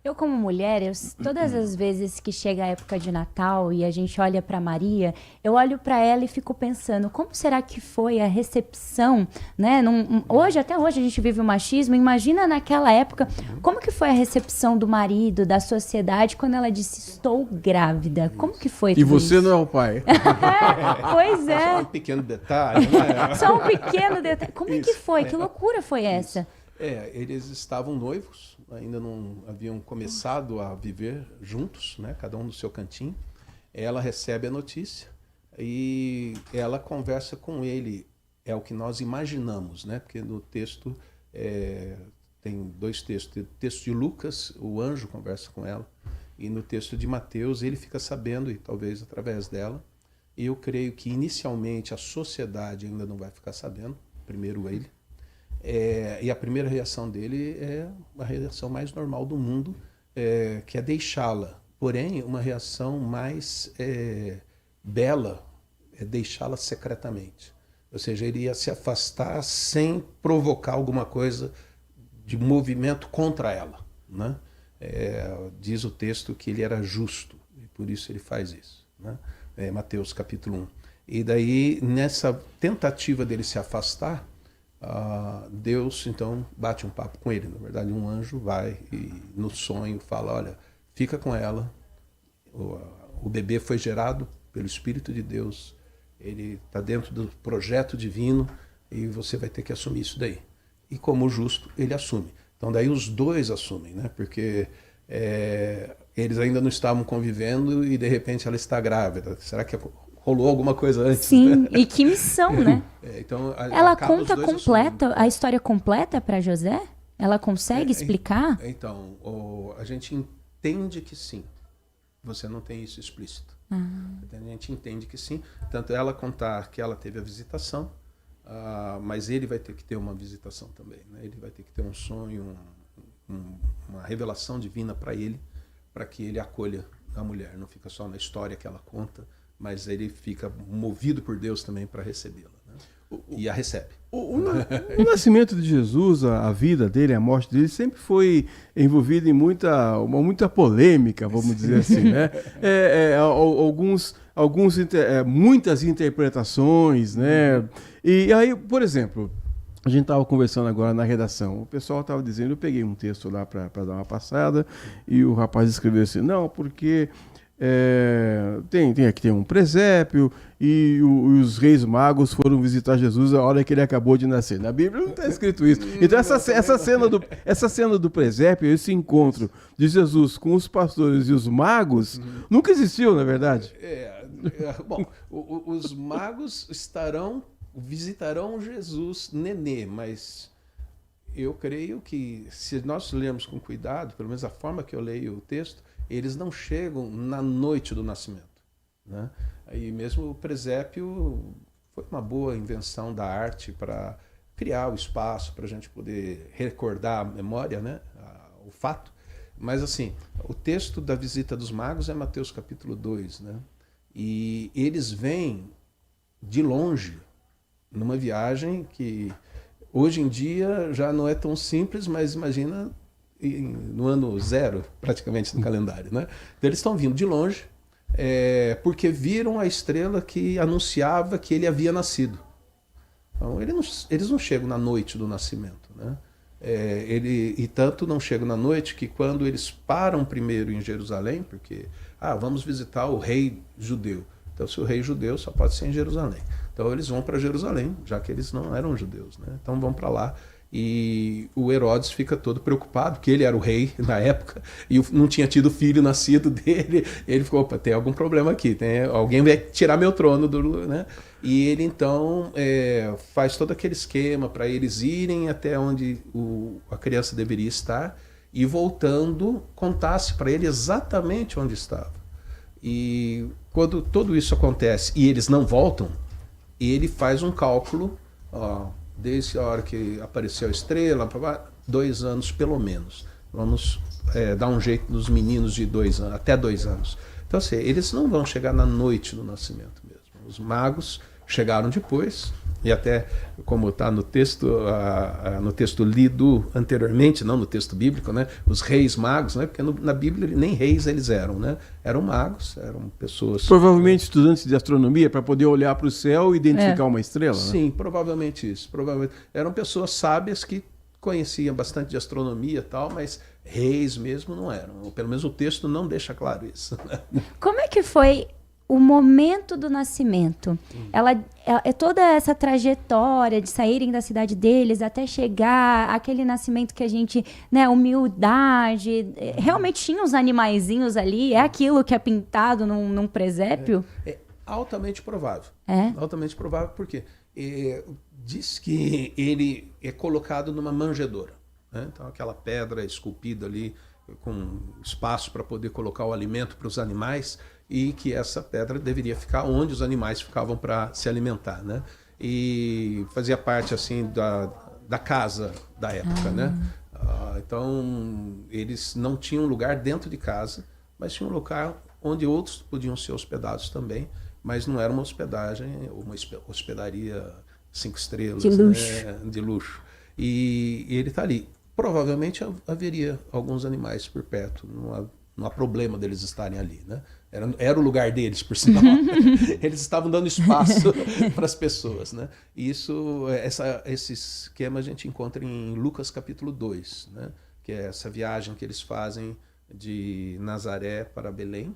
Eu, como mulher, todas as vezes que chega a época de Natal e a gente olha para Maria, eu olho para ela e fico pensando, como será que foi a recepção, né? Até hoje a gente vive o machismo, imagina naquela época, como que foi a recepção do marido, da sociedade, quando ela disse, estou grávida? Como que foi tudo E você isso? não é o pai. Pois é. Só um pequeno detalhe, né? Só um pequeno detalhe. Como é que foi? Que loucura foi essa? Eles estavam noivos, ainda não haviam começado a viver juntos, né? Cada um no seu cantinho. Ela recebe a notícia e ela conversa com ele. É o que nós imaginamos, né? Porque no texto tem dois textos. No texto de Lucas, o anjo conversa com ela. E no texto de Mateus, ele fica sabendo, e talvez através dela. Eu creio que inicialmente a sociedade ainda não vai ficar sabendo, primeiro ele. E a primeira reação dele é a reação mais normal do mundo, que é deixá-la. Porém, uma reação mais bela é deixá-la secretamente. Ou seja, ele ia se afastar sem provocar alguma coisa de movimento contra ela, né? Diz o texto que ele era justo, e por isso ele faz isso, né? Mateus capítulo 1. E daí, nessa tentativa dele se afastar, Deus então bate um papo com ele. Na verdade, um anjo vai e no sonho fala, olha, fica com ela, o bebê foi gerado pelo Espírito de Deus, ele está dentro do projeto divino e você vai ter que assumir isso daí. E como justo, ele assume. Então daí os dois assumem, né? Porque eles ainda não estavam convivendo e de repente ela está grávida. Será que rolou alguma coisa antes? Sim, né? E que missão, né? Então, ela conta completa, a história completa para José? Ela consegue explicar? Então, a gente entende que sim. Você não tem isso explícito. A gente entende que sim. Tanto ela contar que ela teve a visitação, mas ele vai ter que ter uma visitação também, né? Ele vai ter que ter um sonho, uma revelação divina para ele, para que ele acolha a mulher. Não fica só na história que ela conta, mas ele fica movido por Deus também para recebê-la, né? E a recebe. O nascimento de Jesus, a vida dele, a morte dele, sempre foi envolvida em muita polêmica, vamos dizer assim, né? Muitas interpretações, né? E aí, por exemplo, a gente estava conversando agora na redação, o pessoal estava dizendo, eu peguei um texto lá para dar uma passada, e o rapaz escreveu assim, não, porque tem um presépio e os reis magos foram visitar Jesus a hora que ele acabou de nascer. Na Bíblia não está escrito isso. Então essa cena do presépio, esse encontro de Jesus com os pastores e os magos, nunca existiu, na verdade. Bom, os magos visitarão Jesus nenê, mas eu creio que se nós lermos com cuidado, pelo menos a forma que eu leio o texto, eles não chegam na noite do nascimento, né? E mesmo o presépio foi uma boa invenção da arte para criar o espaço para a gente poder recordar a memória, né? O fato. Mas assim, o texto da visita dos magos é Mateus capítulo 2, né? E eles vêm de longe, numa viagem que hoje em dia já não é tão simples, mas imagina no ano 0, praticamente, no calendário, né? Então, eles estão vindo de longe, porque viram a estrela que anunciava que ele havia nascido. Então, eles não chegam na noite do nascimento, né? E tanto não chegam na noite que quando eles param primeiro em Jerusalém, porque vamos visitar o rei judeu. Então, se o rei judeu só pode ser em Jerusalém. Então, eles vão para Jerusalém, já que eles não eram judeus, né? Então, vão para lá. E o Herodes fica todo preocupado, porque ele era o rei na época e não tinha tido filho nascido dele. Ele ficou, opa, tem algum problema aqui, alguém vai tirar meu trono, né? E ele então faz todo aquele esquema para eles irem até onde a criança deveria estar e voltando contasse para ele exatamente onde estava. E quando tudo isso acontece e eles não voltam, ele faz um cálculo, desde a hora que apareceu a estrela, 2 anos pelo menos. Vamos dar um jeito nos meninos de 2 anos, até 2 anos. Então, assim, eles não vão chegar na noite do nascimento mesmo. Os magos chegaram depois E até como está no texto lido anteriormente, não no texto bíblico, né? Os reis magos, né? Porque na Bíblia nem reis eles eram, né? Eram magos, eram pessoas... Provavelmente estudantes de astronomia para poder olhar para o céu e identificar uma estrela, né? Sim, provavelmente isso. Provavelmente. Eram pessoas sábias que conheciam bastante de astronomia e tal, mas reis mesmo não eram. Ou pelo menos o texto não deixa claro isso. Né? Como é que foi o momento do nascimento? É toda essa trajetória de saírem da cidade deles até chegar aquele nascimento que a gente, né, humildade, realmente tinha os animaizinhos ali, é aquilo que é pintado num presépio? É altamente provável. Altamente provável porque diz que ele é colocado numa manjedoura, né? Então aquela pedra esculpida ali com espaço para poder colocar o alimento para os animais, e que essa pedra deveria ficar onde os animais ficavam para se alimentar, né? E fazia parte assim da casa da época, né? Então eles não tinham lugar dentro de casa, mas tinham um lugar onde outros podiam ser hospedados também, mas não era uma hospedagem, uma hospedaria 5 estrelas, de luxo, né? De luxo. E ele está ali. Provavelmente haveria alguns animais por perto, não há problema deles estarem ali, né? Era o lugar deles, por sinal. Eles estavam dando espaço para as pessoas, né? E esse esquema a gente encontra em Lucas capítulo 2, né? Que é essa viagem que eles fazem de Nazaré para Belém,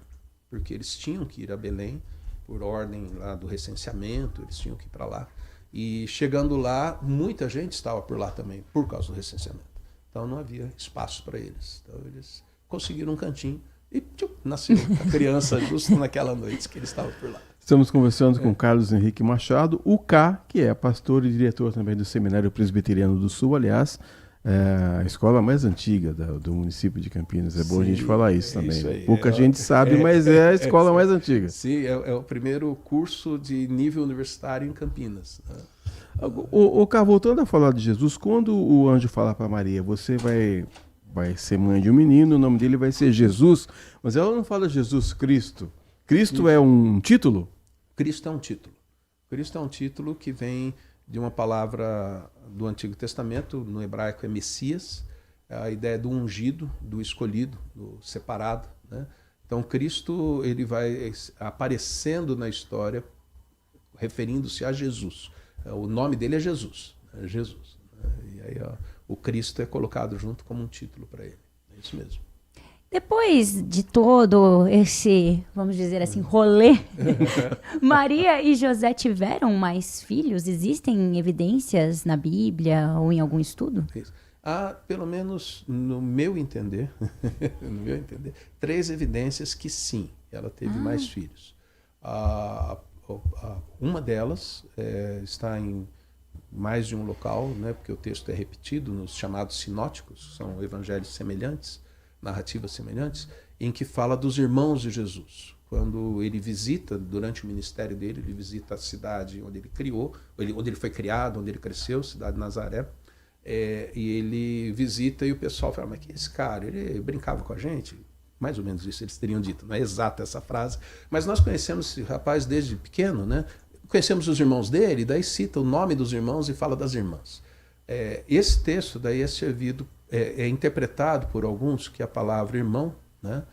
porque eles tinham que ir a Belém por ordem lá do recenseamento, eles tinham que ir para lá. E chegando lá, muita gente estava por lá também, por causa do recenseamento. Então não havia espaço para eles. Então eles conseguiram um cantinho e nasceu a criança justo naquela noite que eles estavam por lá. Estamos conversando com Carlos Henrique Machado, o K, que é pastor e diretor também do Seminário Presbiteriano do Sul, aliás, a escola mais antiga do município de Campinas. É bom a gente falar isso também. Isso aí, pouca gente sabe, mas é a escola mais antiga. Sim, é o primeiro curso de nível universitário em Campinas. O K, voltando a falar de Jesus, quando o anjo fala para Maria, você vai ser mãe de um menino, o nome dele vai ser Jesus, mas ela não fala Jesus Cristo. Cristo é um título? Cristo é um título. Cristo é um título que vem de uma palavra do Antigo Testamento, no hebraico é Messias, a ideia do ungido, do escolhido, do separado, né? Então Cristo ele vai aparecendo na história referindo-se a Jesus. O nome dele é Jesus. Jesus. E aí o Cristo é colocado junto como um título para ele. É isso mesmo. Depois de todo esse, vamos dizer assim, rolê, Maria e José tiveram mais filhos? Existem evidências na Bíblia ou em algum estudo? Há, pelo menos no meu entender, 3 evidências que sim, ela teve mais filhos. Uma delas está em mais de um local, né, porque o texto é repetido nos chamados sinóticos, são evangelhos semelhantes, narrativas semelhantes, em que fala dos irmãos de Jesus. Quando ele visita, durante o ministério dele, ele visita a cidade onde ele criou, onde ele foi criado, onde ele cresceu, cidade de Nazaré, e ele visita e o pessoal fala, mas que esse cara, ele brincava com a gente? Mais ou menos isso eles teriam dito, não é exata essa frase, mas nós conhecemos esse rapaz desde pequeno, né? Conhecemos os irmãos dele, daí cita o nome dos irmãos e fala das irmãs. Esse texto daí é servido, é interpretado por alguns que a palavra irmão, né,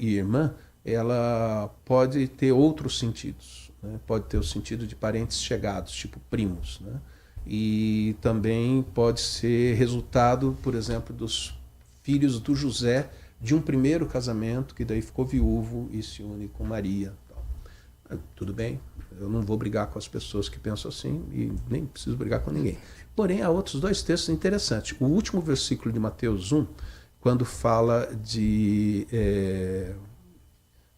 e irmã, ela pode ter outros sentidos, né? Pode ter o sentido de parentes chegados, tipo primos, né? E também pode ser resultado, por exemplo, dos filhos do José de um primeiro casamento que daí ficou viúvo e se une com Maria. Tudo bem, eu não vou brigar com as pessoas que pensam assim e nem preciso brigar com ninguém. Porém, há outros 2 textos interessantes. O último versículo de Mateus 1, quando fala de...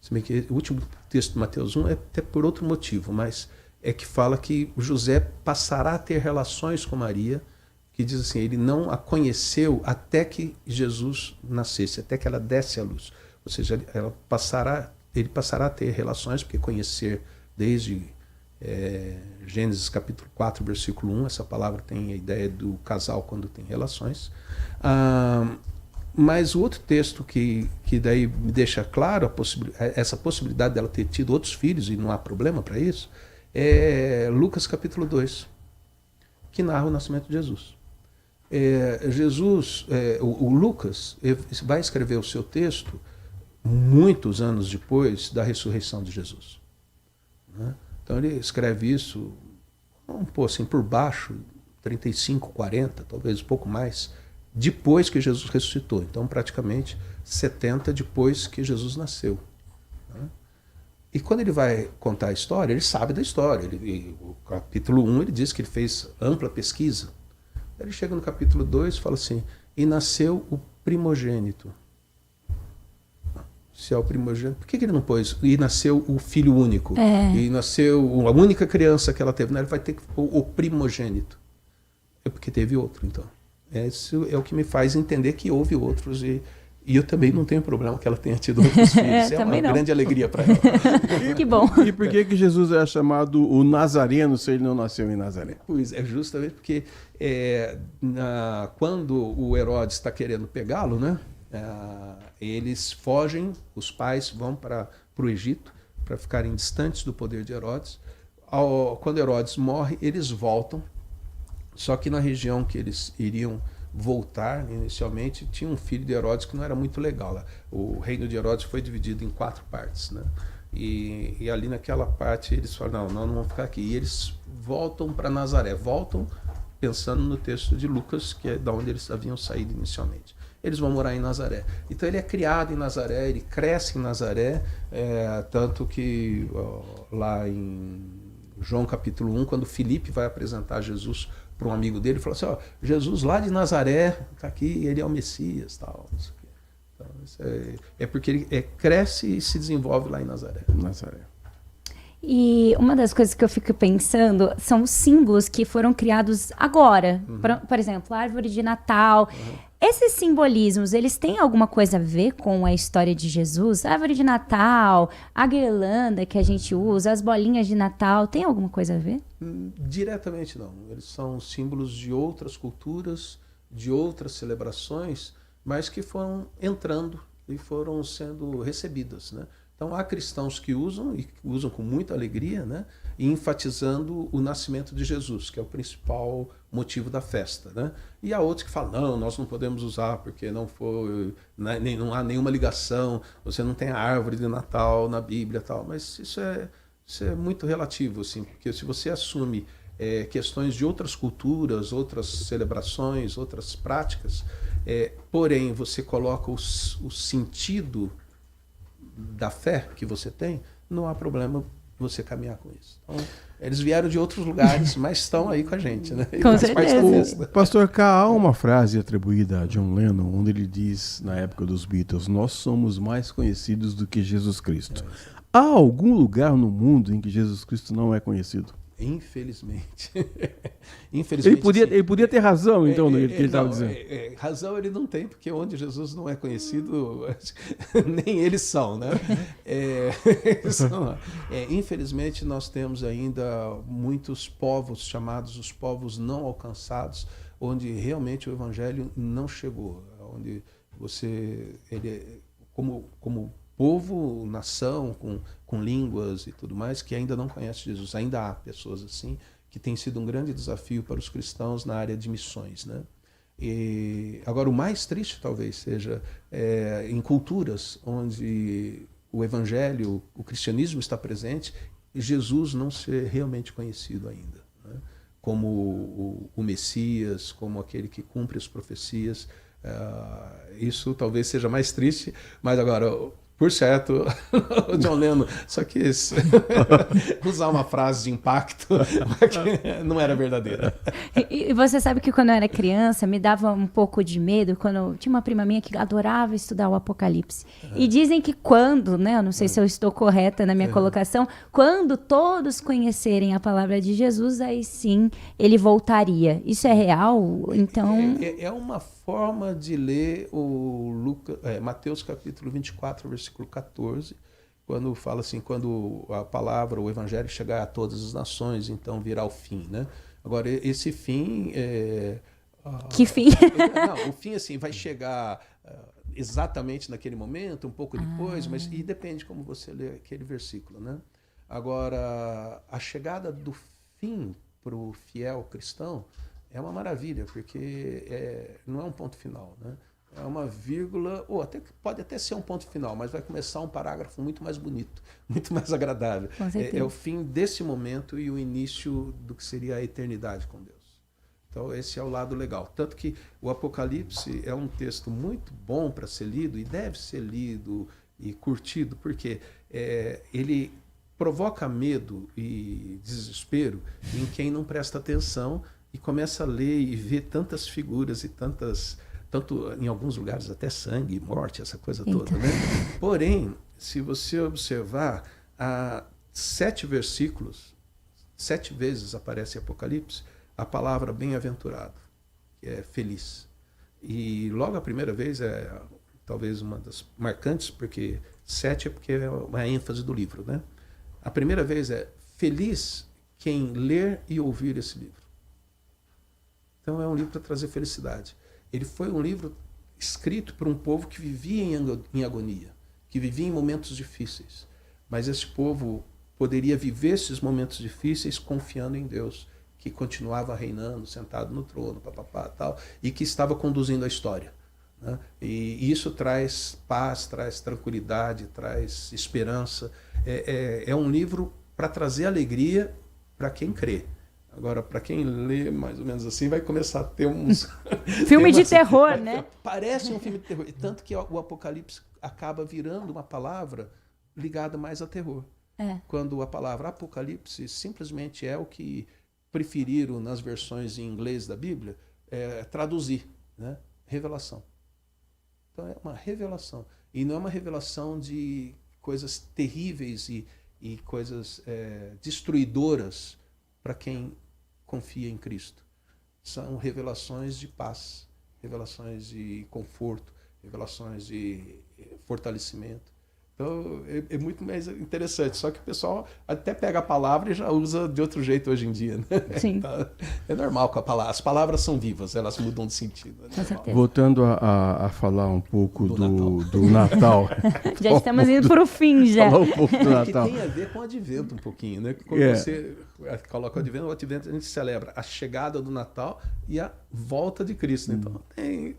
se bem que o último texto de Mateus 1 é até por outro motivo, mas é que fala que José passará a ter relações com Maria, que diz assim, ele não a conheceu até que Jesus nascesse, até que ela desse à luz. Ou seja, ele passará a ter relações, porque conhecer desde Gênesis capítulo 4, versículo 1, essa palavra tem a ideia do casal quando tem relações. Mas o outro texto que daí me deixa claro essa possibilidade dela ter tido outros filhos, e não há problema para isso, é Lucas capítulo 2, que narra o nascimento de Jesus. O Lucas vai escrever o seu texto muitos anos depois da ressurreição de Jesus, né? Então ele escreve isso, vamos pôr assim, por baixo, 35, 40, talvez um pouco mais, depois que Jesus ressuscitou. Então praticamente 70 depois que Jesus nasceu, né? E quando ele vai contar a história, ele sabe da história. O capítulo 1 ele diz que ele fez ampla pesquisa. Ele chega no capítulo 2 e fala assim, e nasceu o primogênito. Se é o primogênito, por que ele não pôs? E nasceu o filho único. E nasceu a única criança que ela teve. Ele vai ter que pôr o primogênito. É porque teve outro, então. Isso é o que me faz entender que houve outros. E eu também não tenho problema que ela tenha tido outros filhos. É uma grande alegria para ela. Que bom. E por que Jesus é chamado o Nazareno se ele não nasceu em Nazaré? Pois é, justamente porque quando o Herodes está querendo pegá-lo, né? Eles fogem, os pais vão para o Egito para ficarem distantes do poder de Herodes. Quando Herodes morre, eles voltam, só que na região que eles iriam voltar inicialmente, tinha um filho de Herodes que não era muito legal. O reino de Herodes foi dividido em 4 partes, né? E ali naquela parte eles falam, não vamos ficar aqui. E eles voltam para Nazaré, voltam pensando no texto de Lucas, que é da onde eles haviam saído inicialmente. Eles vão morar em Nazaré. Então ele é criado em Nazaré, ele cresce em Nazaré, tanto que lá em João capítulo 1, quando Filipe vai apresentar Jesus para um amigo dele, ele fala assim, Jesus lá de Nazaré, está aqui, ele é o Messias, tal, não sei o quê. Então, isso é porque ele cresce e se desenvolve lá em Nazaré. E uma das coisas que eu fico pensando são os símbolos que foram criados agora. Por exemplo, a árvore de Natal. Esses simbolismos, eles têm alguma coisa a ver com a história de Jesus? A árvore de Natal, a guirlanda que a gente usa, as bolinhas de Natal, tem alguma coisa a ver? Diretamente não. Eles são símbolos de outras culturas, de outras celebrações, mas que foram entrando e foram sendo recebidas, né? Então há cristãos que usam, e usam com muita alegria, né? E enfatizando o nascimento de Jesus, que é o principal motivo da festa, né? E há outros que falam, não, nós não podemos usar porque não há nenhuma ligação, você não tem a árvore de Natal na Bíblia, tal. Mas isso é muito relativo, assim, porque se você assume questões de outras culturas, outras celebrações, outras práticas, porém você coloca o sentido da fé que você tem, não há problema você caminhar com isso. Então, eles vieram de outros lugares, mas estão aí com a gente, né? Com certeza. Pastor K, há uma frase atribuída a John Lennon, onde ele diz, na época dos Beatles, nós somos mais conhecidos do que Jesus Cristo. Há algum lugar no mundo em que Jesus Cristo não é conhecido? Infelizmente. Ele podia ter razão, então, no que ele estava dizendo. Razão ele não tem, porque onde Jesus não é conhecido, nem eles são, né? Infelizmente, nós temos ainda muitos povos chamados os povos não alcançados, onde realmente o Evangelho não chegou, onde como povo, nação, com línguas e tudo mais, que ainda não conhece Jesus. Ainda há pessoas assim, que tem sido um grande desafio para os cristãos na área de missões, né? E agora, o mais triste talvez seja em culturas onde o evangelho, o cristianismo está presente e Jesus não ser realmente conhecido ainda, né? Como o Messias, como aquele que cumpre as profecias. Isso talvez seja mais triste, mas agora... Por certo, o John Lennon só quis usar uma frase de impacto, que não era verdadeira. E você sabe que quando eu era criança, me dava um pouco de medo, quando tinha uma prima minha que adorava estudar o Apocalipse. E dizem que quando, né, eu não sei se eu estou correta na minha colocação, quando todos conhecerem a palavra de Jesus, aí sim ele voltaria. Isso é real? Então... É uma forma de ler Mateus capítulo 24, versículo 14, quando fala assim, quando a palavra, o evangelho chegar a todas as nações, então virá o fim, né? Agora, esse fim... Que fim? O fim, assim, vai chegar exatamente naquele momento, um pouco depois, mas e depende como você lê aquele versículo, né? Agora, a chegada do fim para o fiel cristão é uma maravilha, porque não é um ponto final, né? É uma vírgula, ou até pode até ser um ponto final, mas vai começar um parágrafo muito mais bonito, muito mais agradável. É o fim desse momento e o início do que seria a eternidade com Deus. Então esse é o lado legal. Tanto que o Apocalipse é um texto muito bom para ser lido, e deve ser lido e curtido, porque ele provoca medo e desespero em quem não presta atenção e começa a ler e ver tantas figuras e tanto em alguns lugares até sangue, morte, essa coisa toda, né? Porém, se você observar, há 7 versículos, 7 vezes aparece em Apocalipse a palavra bem-aventurado, que é feliz. E logo a primeira vez é talvez uma das marcantes, porque 7 é porque é uma ênfase do livro, né? A primeira vez é feliz quem ler e ouvir esse livro. Então é um livro para trazer felicidade. Ele foi um livro escrito por um povo que vivia em agonia, que vivia em momentos difíceis. Mas esse povo poderia viver esses momentos difíceis confiando em Deus, que continuava reinando, sentado no trono, tal, e que estava conduzindo a história, né? E isso traz paz, traz tranquilidade, traz esperança. É um livro para trazer alegria para quem crê. Agora, para quem lê mais ou menos assim, vai começar a ter uns... Filme de terror, né? Parece um filme de terror. Tanto que o Apocalipse acaba virando uma palavra ligada mais a terror. Quando a palavra Apocalipse simplesmente é o que preferiram nas versões em inglês da Bíblia traduzir, né? Revelação. Então é uma revelação. E não é uma revelação de coisas terríveis e coisas destruidoras para quem confia em Cristo. São revelações de paz, revelações de conforto, revelações de fortalecimento. Então é muito mais interessante, só que o pessoal até pega a palavra e já usa de outro jeito hoje em dia, né? Sim. Então, é normal com a palavra. As palavras são vivas, elas mudam de sentido. Né? Com certeza. Voltando a falar um pouco do Natal. Já estamos indo para o fim, já. Falar um pouco do Natal. Que tem a ver com o advento um pouquinho, né? Quando você coloca o advento a gente celebra a chegada do Natal e a volta de Cristo. Então tem...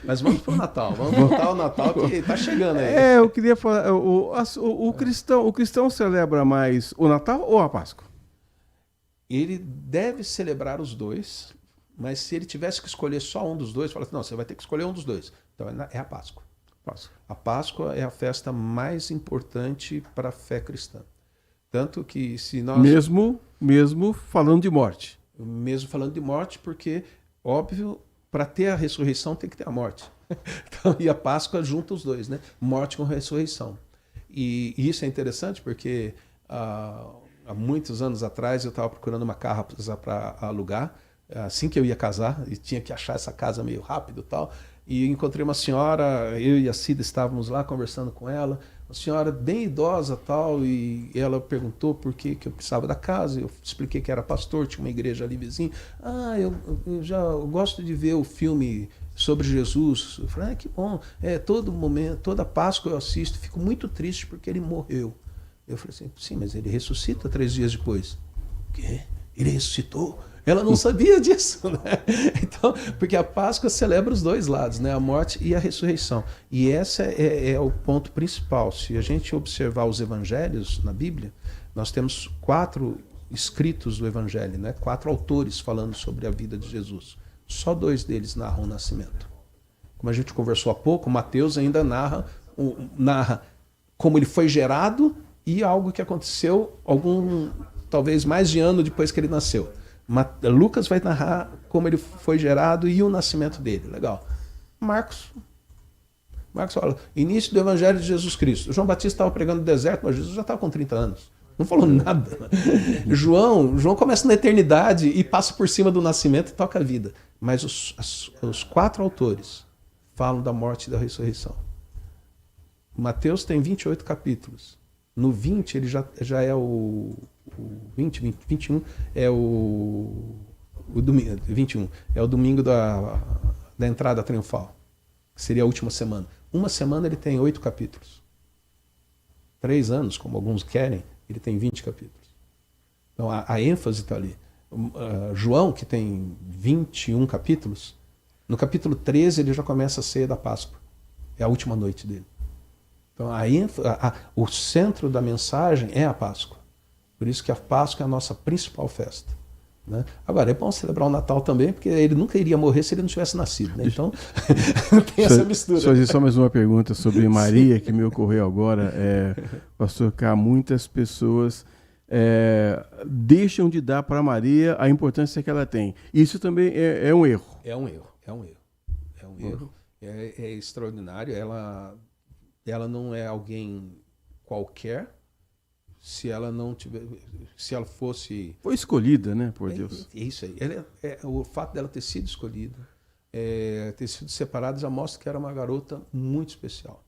Mas vamos para o Natal, vamos voltar ao Natal que está chegando aí. Eu queria falar, o cristão celebra mais o Natal ou a Páscoa? Ele deve celebrar os dois, mas se ele tivesse que escolher só um dos dois, fala assim, não, você vai ter que escolher um dos dois. Então é a Páscoa. A Páscoa é a festa mais importante para a fé cristã. Tanto que se nós... Mesmo falando de morte. Mesmo falando de morte, porque, óbvio, para ter a ressurreição tem que ter a morte. Então, e a Páscoa junta os dois, né? Morte com ressurreição. E isso é interessante porque há muitos anos atrás eu estava procurando uma casa para alugar, assim que eu ia casar, e tinha que achar essa casa meio rápido e tal. E encontrei uma senhora, eu e a Cida estávamos lá conversando com ela, uma senhora bem idosa tal, e ela perguntou por que eu precisava da casa, eu expliquei que era pastor, tinha uma igreja ali vizinha. Eu gosto de ver o filme sobre Jesus. Eu falei, que bom, todo momento, toda Páscoa eu assisto, fico muito triste porque ele morreu. Eu falei assim, sim, mas ele ressuscita 3 dias depois. O quê? Ele ressuscitou? Ela não sabia disso, né? Então, porque a Páscoa celebra os dois lados, né? A morte e a ressurreição. E esse é o ponto principal. Se a gente observar os evangelhos na Bíblia, nós temos 4 escritos do evangelho, né? 4 autores falando sobre a vida de Jesus. Só 2 deles narram o nascimento. Como a gente conversou há pouco, Mateus ainda narra como ele foi gerado e algo que aconteceu talvez mais de ano depois que ele nasceu. Lucas vai narrar como ele foi gerado e o nascimento dele. Legal. Marcos fala, início do Evangelho de Jesus Cristo. João Batista estava pregando no deserto, mas Jesus já estava com 30 anos. Não falou nada. João começa na eternidade e passa por cima do nascimento e toca a vida. Mas os 4 autores falam da morte e da ressurreição. Mateus tem 28 capítulos. No 20 ele já é o 21 é o domingo, 21 é o domingo da entrada triunfal, que seria a última semana. Uma semana ele tem 8 capítulos. 3 anos, como alguns querem, ele tem 20 capítulos. Então a ênfase está ali. João, que tem 21 capítulos, no capítulo 13 ele já começa a ceia da Páscoa. É a última noite dele. Então o centro da mensagem é a Páscoa. Por isso que a Páscoa é a nossa principal festa. Né? Agora, é bom celebrar o Natal também, porque ele nunca iria morrer se ele não tivesse nascido. Né? Então, tem essa mistura. Só fazer só mais uma pergunta sobre Maria, que me ocorreu agora. Pastor K, muitas pessoas deixam de dar para Maria a importância que ela tem. Isso também é um erro. É um erro. É extraordinário. Ela não é alguém qualquer. Se ela não tiver, se ela fosse... Foi escolhida, né, por Deus. É isso aí. O fato dela ter sido escolhida, ter sido separada, já mostra que era uma garota muito especial.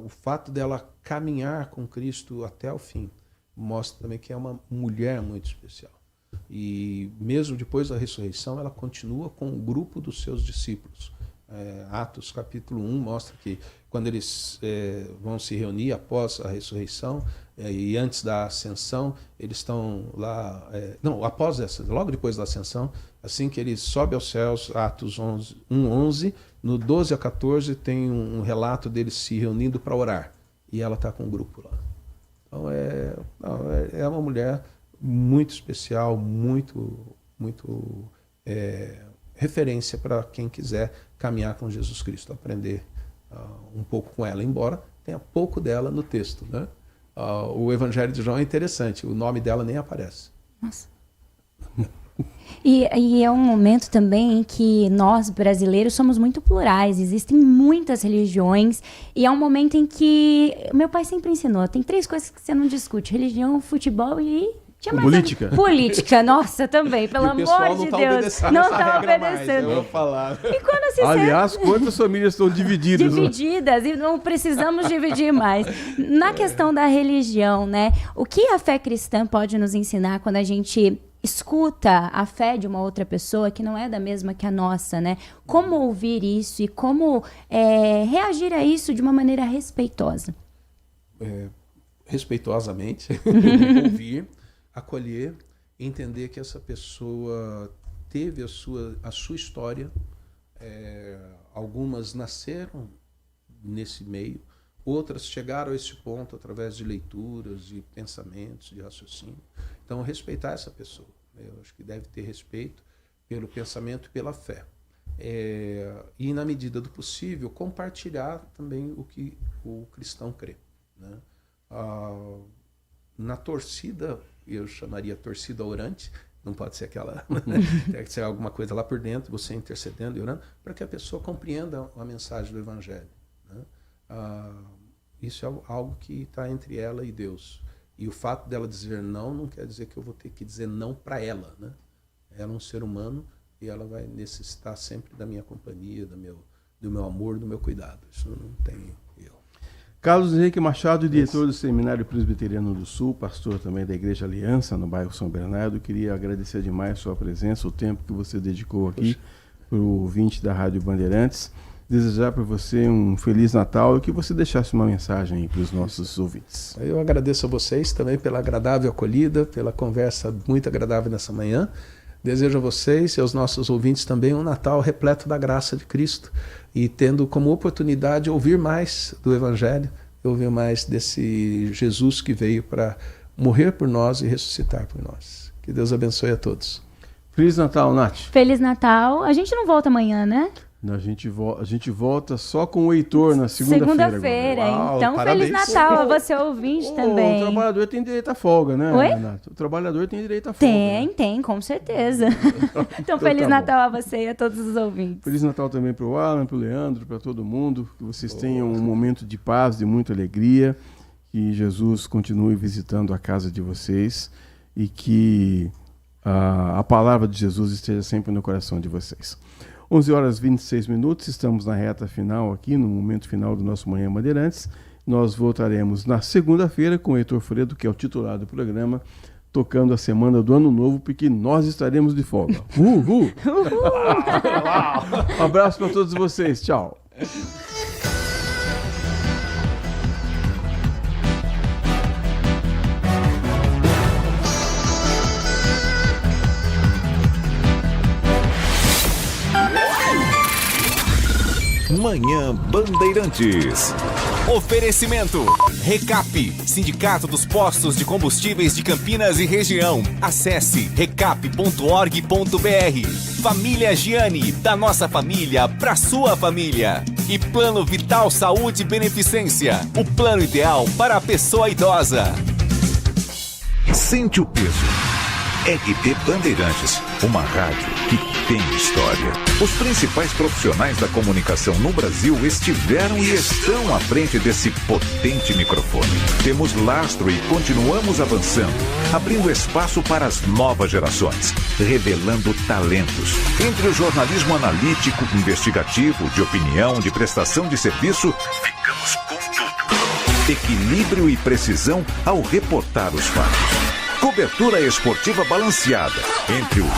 O fato dela caminhar com Cristo até o fim, mostra também que é uma mulher muito especial. E mesmo depois da ressurreição, ela continua com o grupo dos seus discípulos. Atos capítulo 1 mostra que quando eles vão se reunir após a ressurreição e antes da ascensão, eles estão lá, logo depois da ascensão, assim que ele sobe aos céus, Atos 1:11, no 12 a 14 tem um relato deles se reunindo para orar, e ela está com um grupo lá. Então é uma mulher muito especial, muito referência para quem quiser caminhar com Jesus Cristo, aprender um pouco com ela, embora tenha pouco dela no texto. Né? O Evangelho de João é interessante, o nome dela nem aparece. Nossa. E é um momento também em que nós, brasileiros, somos muito plurais, existem muitas religiões, e é um momento em que meu pai sempre ensinou, tem 3 coisas que você não discute: religião, futebol e... política. Política, nossa, também, pelo amor de Deus. Não está obedecendo. Eu vou falar. E quando se Aliás, quantas famílias estão divididas? Divididas, e não precisamos dividir mais. Na questão da religião, né? O que a fé cristã pode nos ensinar quando a gente escuta a fé de uma outra pessoa que não é da mesma que a nossa, né? Como ouvir isso e como reagir a isso de uma maneira respeitosa? Respeitosamente, ouvir, acolher, entender que essa pessoa teve a sua história, algumas nasceram nesse meio, outras chegaram a esse ponto através de leituras, de pensamentos, de raciocínio. Então, respeitar essa pessoa. Eu acho que deve ter respeito pelo pensamento e pela fé. E, na medida do possível, compartilhar também o que o cristão crê. Né? Na torcida, eu chamaria torcida orante, não pode ser aquela, tem que ser alguma coisa lá por dentro, você intercedendo e orando, para que a pessoa compreenda a mensagem do Evangelho. Né? Isso é algo que está entre ela e Deus. E o fato dela dizer não quer dizer que eu vou ter que dizer não para ela. Né? Ela é um ser humano e ela vai necessitar sempre da minha companhia, do meu amor, do meu cuidado. Isso não tem eu. Carlos Henrique Machado, diretor do Seminário Presbiteriano do Sul, pastor também da Igreja Aliança, no bairro São Bernardo. Queria agradecer demais a sua presença, o tempo que você dedicou aqui para o ouvinte da Rádio Bandeirantes. Desejar para você um Feliz Natal e que você deixasse uma mensagem para os nossos ouvintes. Eu agradeço a vocês também pela agradável acolhida, pela conversa muito agradável nessa manhã. Desejo a vocês e aos nossos ouvintes também um Natal repleto da graça de Cristo e tendo como oportunidade ouvir mais do Evangelho, ouvir mais desse Jesus que veio para morrer por nós e ressuscitar por nós. Que Deus abençoe a todos. Feliz Natal, Nath. Feliz Natal. A gente não volta amanhã, né? A gente volta só com o Heitor na segunda-feira. Segunda-feira, então parabéns. Feliz Natal a você ouvinte também. O trabalhador tem direito à folga, né, Oi? Renato? O trabalhador tem direito à folga. Tem, com certeza. Então Feliz Natal a você e a todos os ouvintes. Feliz Natal também para o Alan, para o Leandro, para todo mundo. Que vocês tenham um momento de paz, de muita alegria. Que Jesus continue visitando a casa de vocês e que a palavra de Jesus esteja sempre no coração de vocês. 11h26, estamos na reta final aqui, no momento final do nosso Manhã Bandeirantes. Nós voltaremos na segunda-feira com o Heitor Fredo, que é o titular do programa, tocando a semana do Ano Novo, porque nós estaremos de folga. Uhul! Um abraço para todos vocês, tchau! Manhã Bandeirantes. Oferecimento. Recap, Sindicato dos Postos de Combustíveis de Campinas e Região. Acesse recap.org.br. Família Giani, da nossa família pra sua família. E Plano Vital Saúde e Beneficência, o plano ideal para a pessoa idosa. Sente o peso. RB Bandeirantes, uma rádio que tem história. Os principais profissionais da comunicação no Brasil estiveram e estão à frente desse potente microfone. Temos lastro e continuamos avançando, abrindo espaço para as novas gerações, revelando talentos. Entre o jornalismo analítico, investigativo, de opinião, de prestação de serviço, ficamos com tudo. Equilíbrio e precisão ao reportar os fatos. Cobertura esportiva balanceada entre o